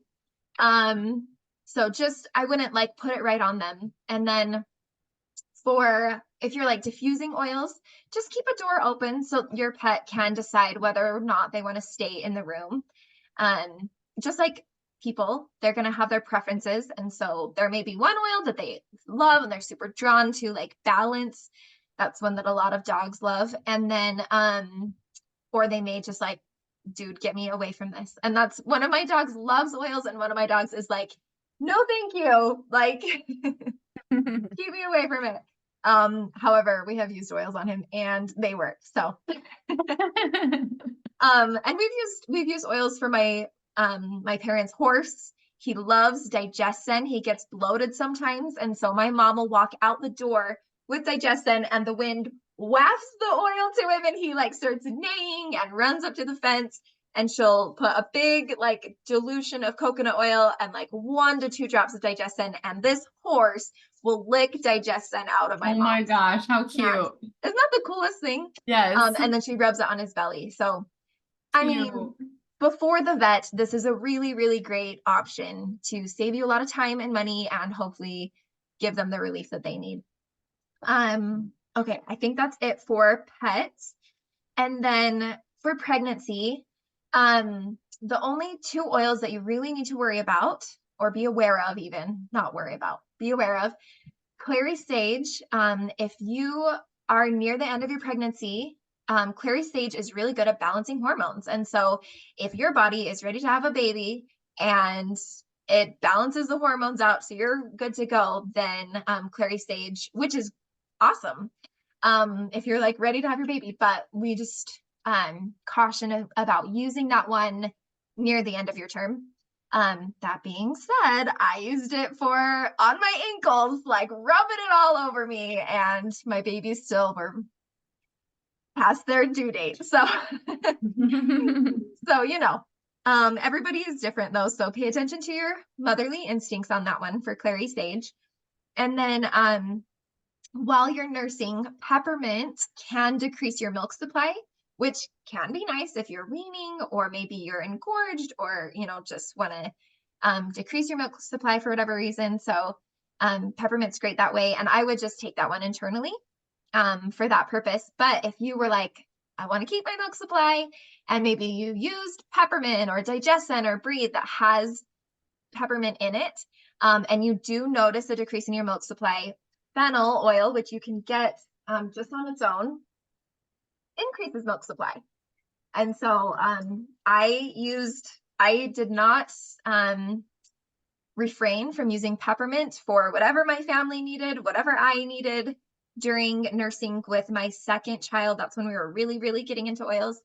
So just, I wouldn't like put it right on them. And then for, if you're like diffusing oils, just keep a door open so your pet can decide whether or not they want to stay in the room. Just like people, they're going to have their preferences. And so there may be one oil that they love and they're super drawn to, like balance. That's one that a lot of dogs love. And then, or they may just like, dude, get me away from this. And that's, one of my dogs loves oils and one of my dogs is like, no, thank you. Like, keep me away from it. However, we have used oils on him and they work. So, and we've used oils for my parents' horse. He loves Digestin. He gets bloated sometimes. And so my mom will walk out the door with Digestin and the wind wafts the oil to him and he like starts neighing and runs up to the fence, and she'll put a big like dilution of coconut oil and like 1 to 2 drops of Digestin, and this horse will lick Digestin out of my mom. Oh my gosh, how cute. Isn't that the coolest thing? Yes. And then she rubs it on his belly. So I mean, before the vet, this is a really, really great option to save you a lot of time and money and hopefully give them the relief that they need. Okay, I think that's it for pets. And then for pregnancy, the only 2 oils that you really need to worry about, or be aware of, even not worry about, be aware of, clary sage. If you are near the end of your pregnancy, clary sage is really good at balancing hormones. And so if your body is ready to have a baby and it balances the hormones out, so you're good to go, then clary sage, which is awesome if you're like ready to have your baby, but we just caution about using that one near the end of your term. That being said, I used it for on my ankles, like rubbing it all over me, and my babies still were past their due date. So, everybody is different though. So pay attention to your motherly instincts on that one for clary sage. And then, while you're nursing, peppermint can decrease your milk supply, which can be nice if you're weaning or maybe you're engorged or, just want to decrease your milk supply for whatever reason. So peppermint's great that way. And I would just take that one internally for that purpose. But if you were like, I want to keep my milk supply, and maybe you used peppermint or Digestin or Breathe that has peppermint in it, and you do notice a decrease in your milk supply, fennel oil, which you can get just on its own, increases milk supply. And so I did not refrain from using peppermint for whatever my family needed, whatever I needed during nursing with my second child. That's when we were really, really getting into oils.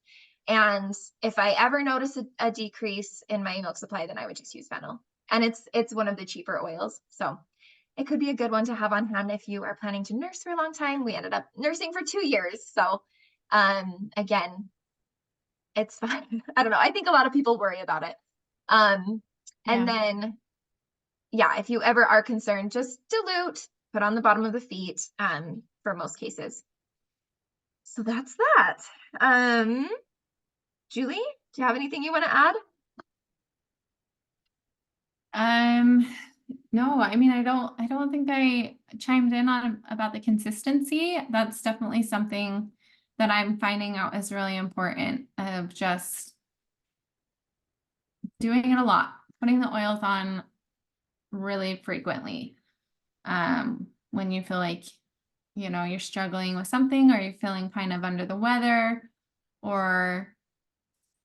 And if I ever notice a decrease in my milk supply, then I would just use fennel. And it's one of the cheaper oils. So it could be a good one to have on hand if you are planning to nurse for a long time. We ended up nursing for 2 years. So again, it's fine. I don't know. I think a lot of people worry about it. And then, yeah, if you ever are concerned, just dilute, put on the bottom of the feet, for most cases. So that's that. Julie, do you have anything you want to add? No, I mean, I don't think I chimed in on about the consistency. That's definitely something that I'm finding out is really important, of just doing it a lot, putting the oils on really frequently. When you feel like, you're struggling with something, or you're feeling kind of under the weather, or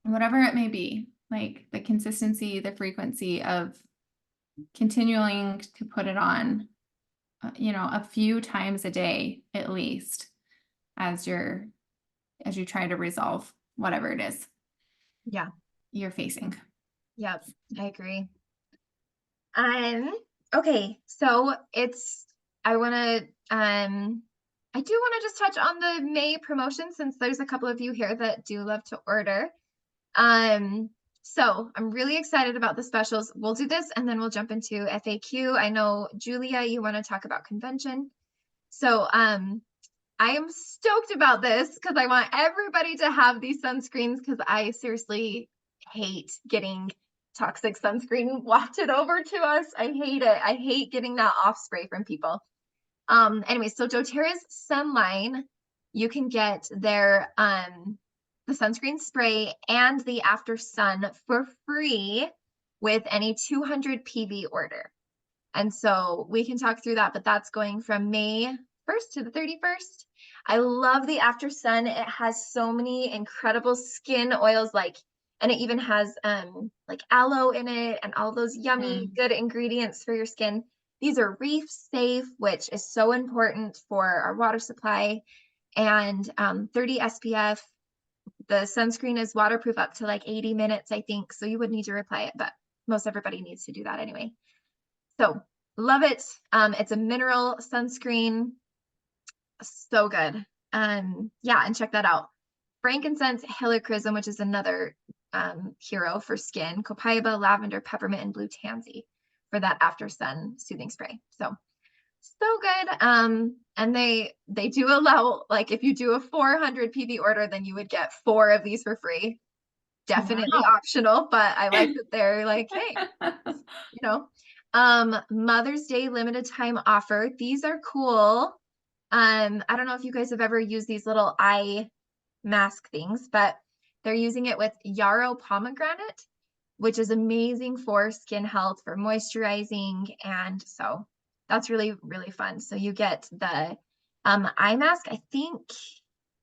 whatever it may be, like the consistency, the frequency of continuing to put it on, a few times a day at least, as you try to resolve whatever it is you're facing. Yep, I agree. Okay, so I do want to just touch on the May promotion, since there's a couple of you here that do love to order. So I'm really excited about the specials. We'll do this and then we'll jump into FAQ. I know, Julia, you want to talk about convention. So I am stoked about this because I want everybody to have these sunscreens, because I seriously hate getting toxic sunscreen wafted over to us. I hate it. I hate getting that off spray from people. Anyway, so doTERRA's Sunline, you can get their the sunscreen spray and the After Sun for free with any 200 PV order. And so we can talk through that, but that's going from May 1st to the 31st. I love the After Sun. It has so many incredible skin oils, and it even has like aloe in it and all those yummy good ingredients for your skin. These are reef safe, which is so important for our water supply, and 30 SPF. The sunscreen is waterproof up to like 80 minutes, I think. So you would need to reapply it, but most everybody needs to do that anyway. So love it. It's a mineral sunscreen. So good. Yeah, and check that out. Frankincense, helichrysum, which is another hero for skin, copaiba, lavender, peppermint, and blue tansy for that After Sun soothing spray. So good. And they do allow, like, if you do a 400 PV order, then you would get 4 of these for free. Definitely optional, but I like that they're like, hey, Mother's Day limited time offer. These are cool. I don't know if you guys have ever used these little eye mask things, but they're using it with yarrow pomegranate, which is amazing for skin health, for moisturizing. And so that's really, really fun. So you get the eye mask. I think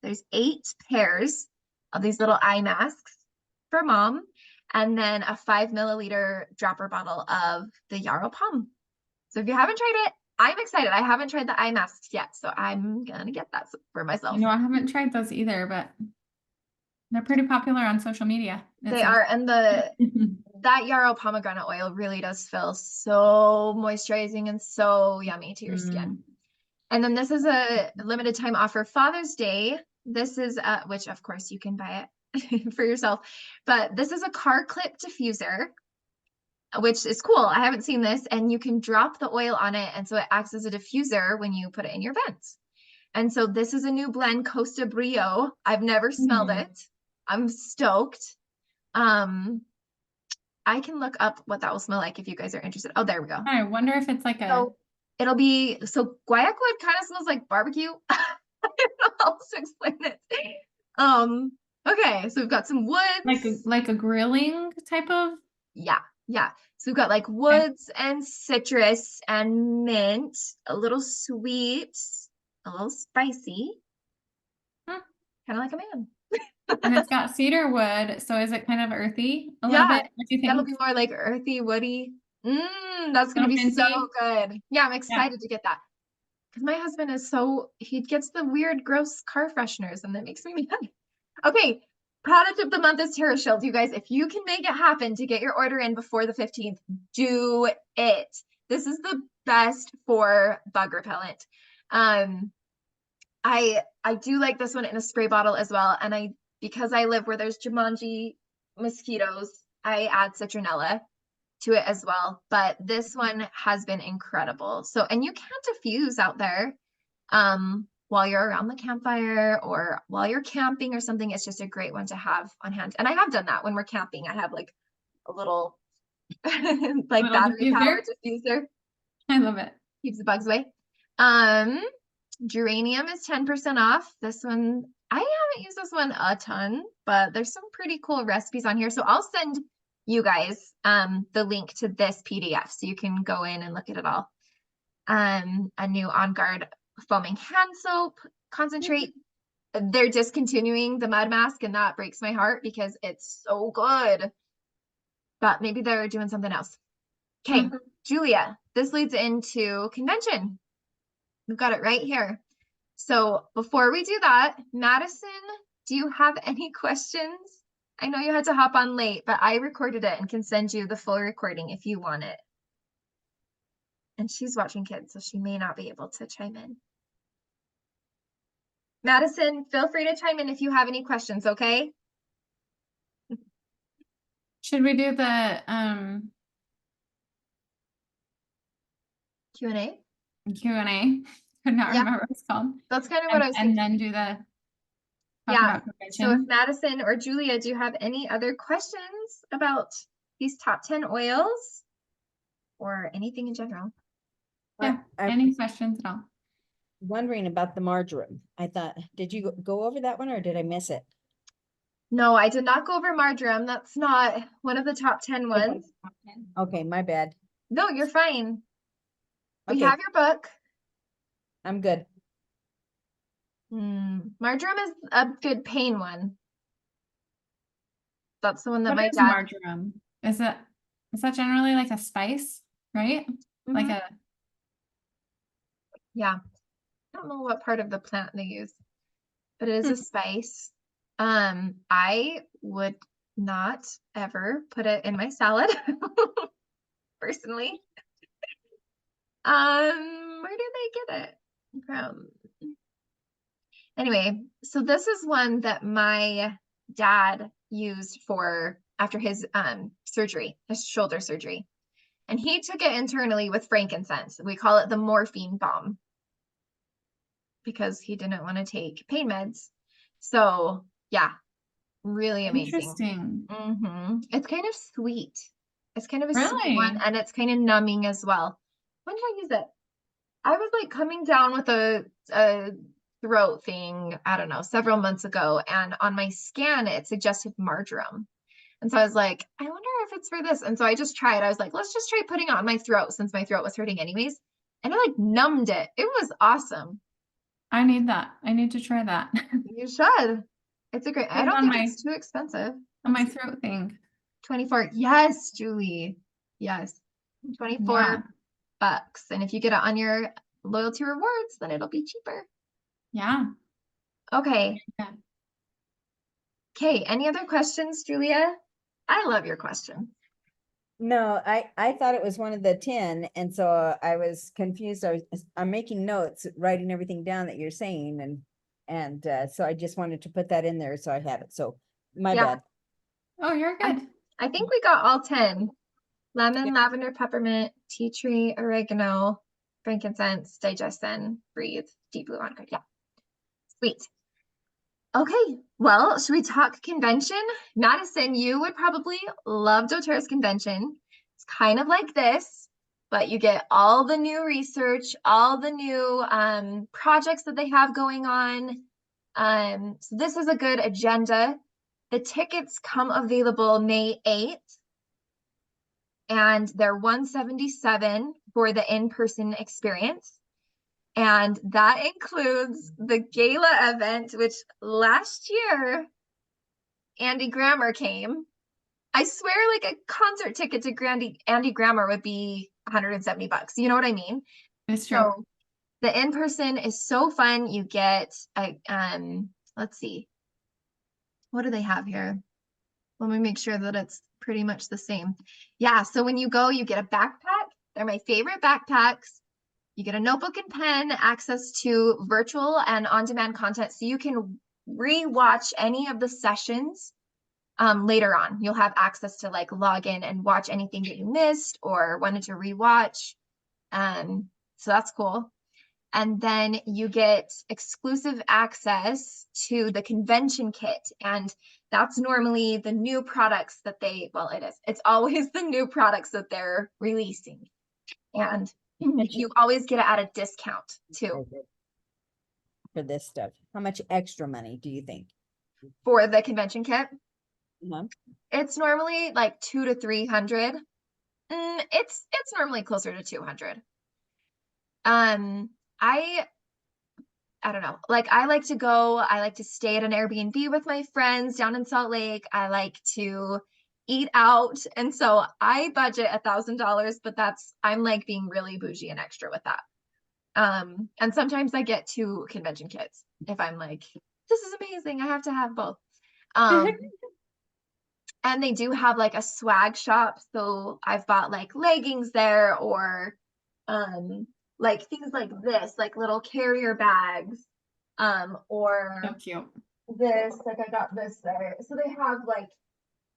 there's 8 pairs of these little eye masks for mom, and then a 5 milliliter dropper bottle of the yarrow pom. So if you haven't tried it, I'm excited. I haven't tried the eye masks yet, so I'm gonna get that for myself. I haven't tried those either, but they're pretty popular on social media. They are, and that yarrow pomegranate oil really does feel so moisturizing and so yummy to your skin. And then this is a limited time offer, Father's Day. This is which of course you can buy it for yourself, but this is a car clip diffuser, which is cool. I haven't seen this, and you can drop the oil on it, and so it acts as a diffuser when you put it in your vents. And so this is a new blend, Costa Brio. I've never smelled it. I'm stoked. I can look up what that will smell like if you guys are interested. Oh, there we go. I wonder if it's like it'll be, so guaiac wood kind of smells like barbecue. I don't know how else to explain it. Okay, so we've got some wood. Like a grilling type of? Yeah, Yeah. So we've got like woods and citrus and mint, a little sweet, a little spicy, Huh. kind of like a man. And it's got cedar wood, so is it kind of earthy a little Yeah, bit? What do you that'll think? be more like earthy, woody. That's gonna Little be so minty? good. Yeah, I'm Yeah. excited to get that. Because my husband is he gets the weird, gross car fresheners, and that makes me mad. Okay, product of the month is Terra Shield. You guys, if you can make it happen to get your order in before the 15th, do it. This is the best for bug repellent. I do like this one in a spray bottle as well. And because I live where there's Jumanji mosquitoes, I add citronella to it as well. But this one has been incredible. So, and you can't diffuse out there while you're around the campfire or while you're camping or something. It's just a great one to have on hand. And I have done that when we're camping. I have like a little like Little battery diffuser? powered diffuser, I love it. keeps the bugs away. Geranium is 10% off. This one, I haven't used this one a ton, but there's some pretty cool recipes on here. So I'll send you guys the link to this PDF so you can go in and look at it all. A new On Guard foaming hand soap concentrate. They're discontinuing the mud mask, and that breaks my heart because it's so good. But maybe they're doing something else. Okay, Julia, this leads into convention. We've got it right here. So before we do that, Madison, do you have any questions? I know you had to hop on late, but I recorded it and can send you the full recording if you want it. And she's watching kids, so she may not be able to chime in. Madison, feel free to chime in if you have any questions, okay? Should we do the Q&A? Q&A? Could not Yeah. remember what it's called. That's kind of what I was thinking. And then do the talk Yeah. about So if convention. Madison or Julia, do you have any other questions about these top 10 oils or anything in general? Yeah, I'm any questions at all? wondering about the marjoram. I thought, did you go over that one or did I miss it? No, I did not go over marjoram. That's not one of the top 10 ones. Okay, my bad. No, you're fine. We Okay. have your book. I'm good. Marjoram is a good pain one. That's the one that What my is dad. marjoram? Is that generally like a spice, right? Like Mhm. a Yeah. I don't know what part of the plant they use, but it is a spice. I would not ever put it in my salad personally. Where did they get it from? Anyway, so this is one that my dad used for after his surgery, his shoulder surgery. And he took it internally with frankincense. We call it the morphine bomb because he didn't want to take pain meds. So yeah, really amazing. interesting. It's kind of sweet. It's kind of a sweet one, Really? and it's kind of numbing as well. When did I use it? I was like coming down with a throat thing, I don't know, several months ago, and on my scan it suggested marjoram. And so I was like, I wonder if it's for this. And so I just tried. I was like, let's just try putting it on my throat since my throat was hurting anyways. And it like numbed it. It was awesome. I need that. I need to try that. You should. It's a great, I Put it don't on think my- it's too expensive. On my throat thing. 24. Yes, Julie. Yes. 24 Yeah. bucks. And if you get it on your loyalty rewards, then it'll be cheaper. Yeah. Okay. Yeah. Okay. Any other questions, Julia? I love your question. No, I thought it was one of the 10, and so I was confused. I'm making notes, writing everything down that you're saying, and so I just wanted to put that in there so I have it. So my Yeah. bad. Oh, you're good. I think we got all 10. Lemon, Yeah. lavender, peppermint, tea tree, oregano, frankincense, digestin, breathe, deep blue on. Yeah. Sweet. Okay. Well, should we talk convention? Madison, you would probably love doTERRA's convention. It's kind of like this, but you get all the new research, all the new projects that they have going on. So this is a good agenda. The tickets come available May 8th. and they're $177 for the in-person experience. And that includes the gala event, which last year Andy Grammer came. I swear, like a concert ticket to Andy Grammer would be $170. You know what I mean? It's true. So the in-person is so fun. You get a let's see. What do they have here? Let me make sure that it's pretty much the same. Yeah, so when you go, you get a backpack. They're my favorite backpacks. You get a notebook and pen, access to virtual and on-demand content, so you can re-watch any of the sessions later on. You'll have access to like log in and watch anything that you missed or wanted to re-watch. So that's cool. And then you get exclusive access to the convention kit. And that's normally the new products that it's always the new products that they're releasing. And you always get it at a discount too. For this stuff. How much extra money do you think? For the convention kit, Uh-huh. it's normally like $200 to $300. It's normally closer to $200. I don't know. Like I like to stay at an Airbnb with my friends down in Salt Lake. I like to eat out. And so I budget $1,000, but I'm like being really bougie and extra with that. And sometimes I get 2 convention kits if I'm like, this is amazing. I have to have both. And they do have like a swag shop. So I've bought like leggings there or, like things like this, like little carrier bags, or So cute. this, like I got this there. So they have like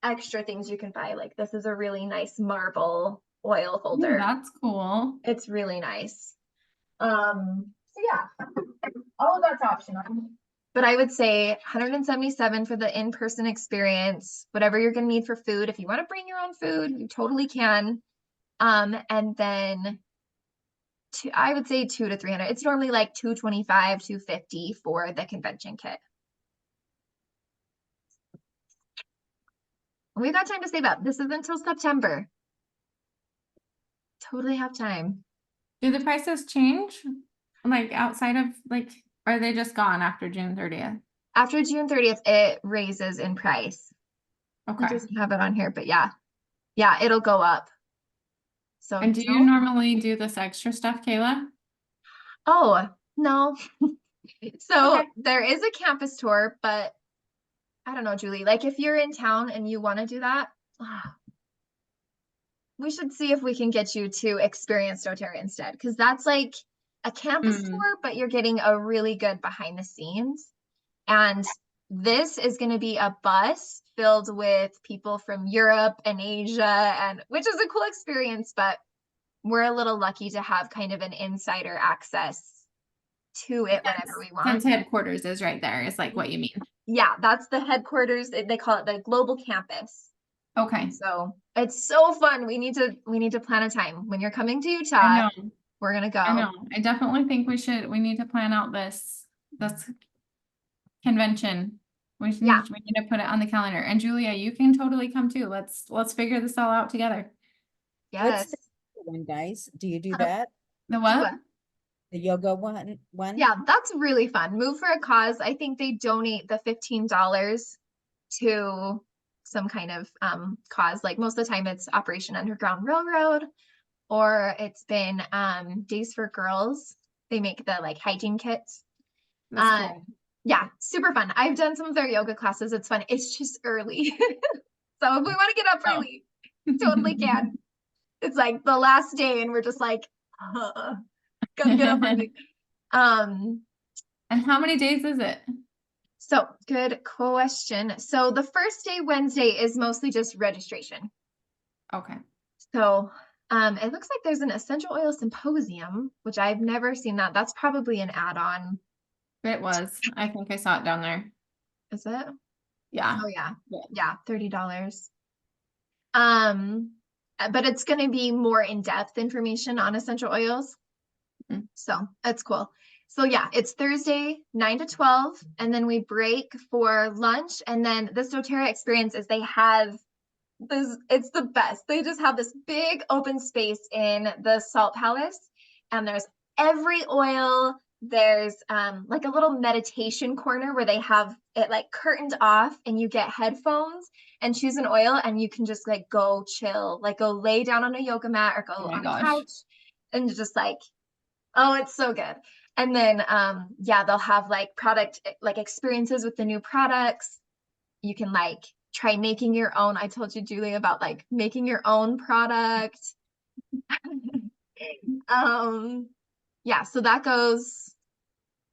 extra things you can buy. Like this is a really nice marble oil holder. That's cool. It's really nice. So yeah, all of that's optional. But I would say $177 for the in-person experience, whatever you're gonna need for food. If you want to bring your own food, you totally can. And then I would say $200 to $300. It's normally like $225, $250 for the convention kit. We've got time to save up. This is until September. Totally have time. Do the prices change? Like outside of like, are they just gone after June 30th? After June 30th, it raises in price. It Okay. doesn't have it on here, but yeah, it'll go up. So And do you normally do this extra stuff, Kayla? Oh, no. So Okay. there is a campus tour, but I don't know, Julie, like if you're in town and you want to do that, we should see if we can get you to experience doTERRA instead, because that's like a campus tour, but you're getting a really good behind the scenes. And this is going to be a bus filled with people from Europe and Asia, and which is a cool experience, but we're a little lucky to have kind of an insider access to it whenever we want. Since headquarters is right there, is like what you mean. Yeah, that's the headquarters. They call it the global campus. Okay. So it's so fun. We need to plan a time when you're coming to Utah. I know. We're gonna go. I know. I definitely think we need to plan out this convention. We need to put it on the calendar. And Julia, you can totally come too. Let's figure this all out together. Yes. What's the one, guys? Do you do that? The what? The yoga one? Yeah, that's really fun. Move for a Cause. I think they donate the $15 to some kind of cause. Like most of the time it's Operation Underground Railroad, or it's been Days for Girls. They make the like hygiene kits. That's cool. Yeah, super fun. I've done some of their yoga classes. It's fun. It's just early. So if we want to get up early, totally can. It's like the last day and we're just like, gotta get up early. And how many days is it? So good question. So the first day, Wednesday, is mostly just registration. Okay. So it looks like there's an essential oil symposium, which I've never seen that. That's probably an add-on. It was. I think I saw it down there. Is it? Yeah. Oh yeah. Yeah, $30. But it's going to be more in-depth information on essential oils. So that's cool. So yeah, it's Thursday, 9 to 12, and then we break for lunch. And then this doTERRA experience is they have It's the best. They just have this big open space in the Salt Palace, and there's every oil. There's like a little meditation corner where they have it like curtained off, and you get headphones and choose an oil, and you can just like go chill, like go lay down on a yoga mat or go Oh my on a gosh. couch and just like, oh, it's so good. And then yeah, they'll have like product like experiences with the new products. You can like try making your own. I told you, Julie, about like making your own product. Yeah, so that goes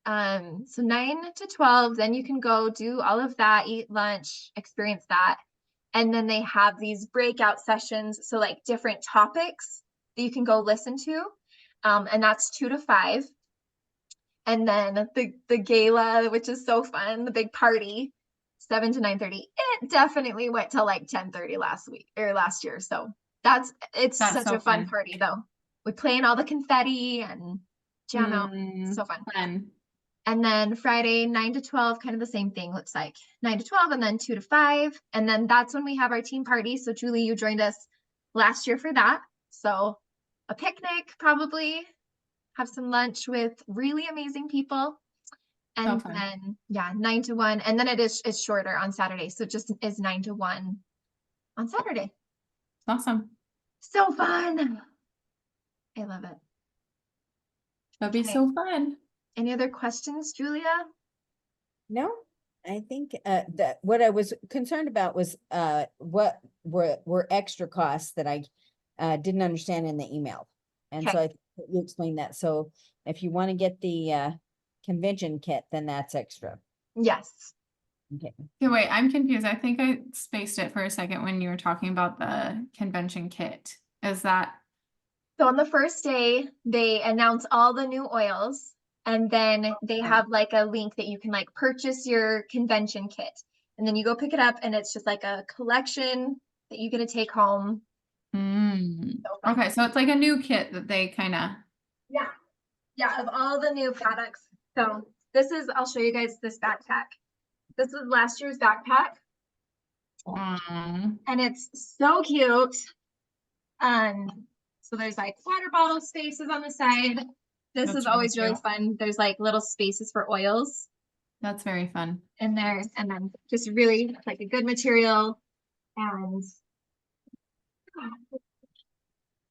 so 9 to 12, then you can go do all of that, eat lunch, experience that. And then they have these breakout sessions, so like different topics that you can go listen to. And that's 2 to 5. And then the gala, which is so fun, the big party, 7 to 9:30. It definitely went till like 10:30 last week or last year. So it's That's such so a fun fun. party though. We play in all the confetti and jam out. So fun. Fun. And then Friday, 9 to 12, kind of the same thing, looks like 9 to 12, and then 2 to 5. And then that's when we have our team party. So Julie, you joined us last year for that. So a picnic, probably have some lunch with really amazing people. And fun. then yeah, 9 to 1. And then it's shorter on Saturday. So it just is 9 to 1 on Saturday. Awesome. So fun. I love it. That'd be Okay. so fun. Any other questions, Julia? No, I think that what I was concerned about was what were extra costs that I didn't understand in the email. And so Okay. I think you explained that. So if you want to get the convention kit, then that's extra. Yes. Okay. Okay, wait, I'm confused. I think I spaced it for a second when you were talking about the convention kit. Is that So on the first day, they announce all the new oils, and then they have like a link that you can like purchase your convention kit. And then you go pick it up, and it's just like a collection that you get to take home. So fun. okay, so it's like a new kit that they kind of Yeah. Yeah, of all the new products. So I'll show you guys this backpack. This was last year's backpack, and it's so cute. So there's like water bottle spaces on the side. This That's is really always really cute. fun. There's like little spaces for oils That's very fun. in there, and then just really like a good material, and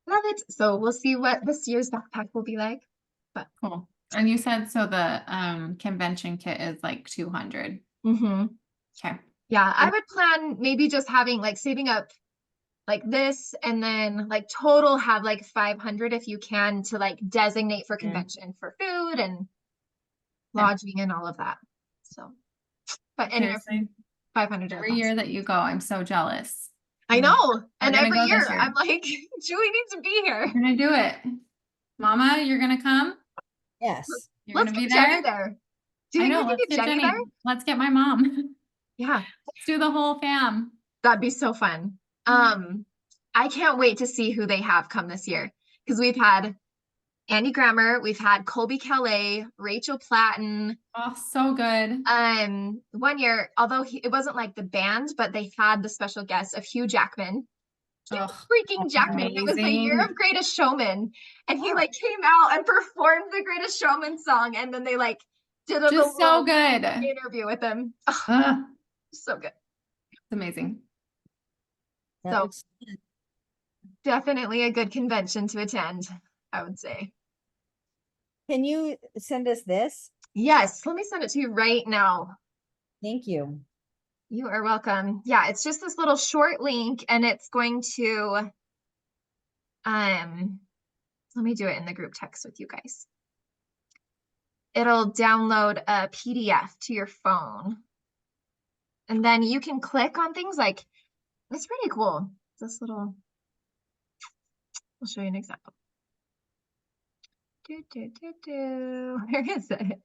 love it. So we'll see what this year's backpack will be like. But Cool. And you said so the convention kit is like 200. Okay. yeah, I would plan maybe just having like saving up like this, and then like total have like 500 if you can to like designate for convention for food and lodging and all of that. So, but anywhere from Seriously, 500 to every year that you go, I'm so jealous. I know. And gonna every go year this year. I'm like, Julie needs to be here. We're gonna do it. Mama, you're gonna come? Yes. You're Let's gonna be get Jenny there? there. Do you I think know, we can let's get get Jenny Jenny. there? Let's get my mom. Yeah, Let's do the whole fam. that'd be so fun. I can't wait to see who they have come this year, because we've had Andy Grammer, we've had Colby Calais, Rachel Platten. Oh, so good. 1 year, although it wasn't like the band, but they had the special guest of Hugh Jackman. Freaking Jackman. It was the year amazing. of Greatest Showman, and he like came out and performed the Greatest Showman song, and then they like did a Just so little good. interview with him. Oh, Ugh, so good. it's amazing. That So looks- definitely a good convention to attend, I would say. Can you send us this? Yes, let me send it to you right now. Thank you. You are welcome. Yeah, it's just this little short link, and it's going to let me do it in the group text with you guys. It'll download a PDF to your phone, and then you can click on things like, it's pretty cool. This little, I'll show you an example. Where is it?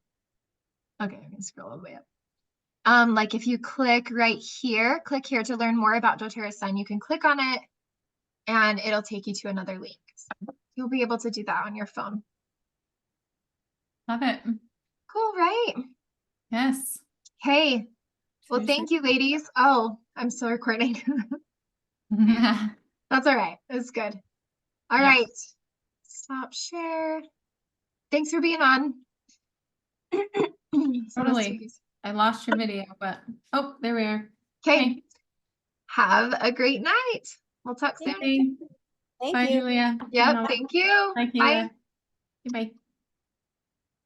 Okay, I'm gonna scroll all the way up. Like if you click right here, click here to learn more about doTERRA's Sun, you can click on it and it'll take you to another link. So you'll be able to do that on your phone. Love it. Cool, right? Yes. Hey, well, Seriously. thank you, ladies. Oh, I'm still recording. That's all right. It's good. All Yeah. right. Stop share. Thanks for being on. Totally. I lost your video, but oh, there we are. Okay. Have a great night. We'll talk soon. Okay. Thank Bye, you. Julia. Yep. Thank you. Bye, Bye. Kayla. Bye.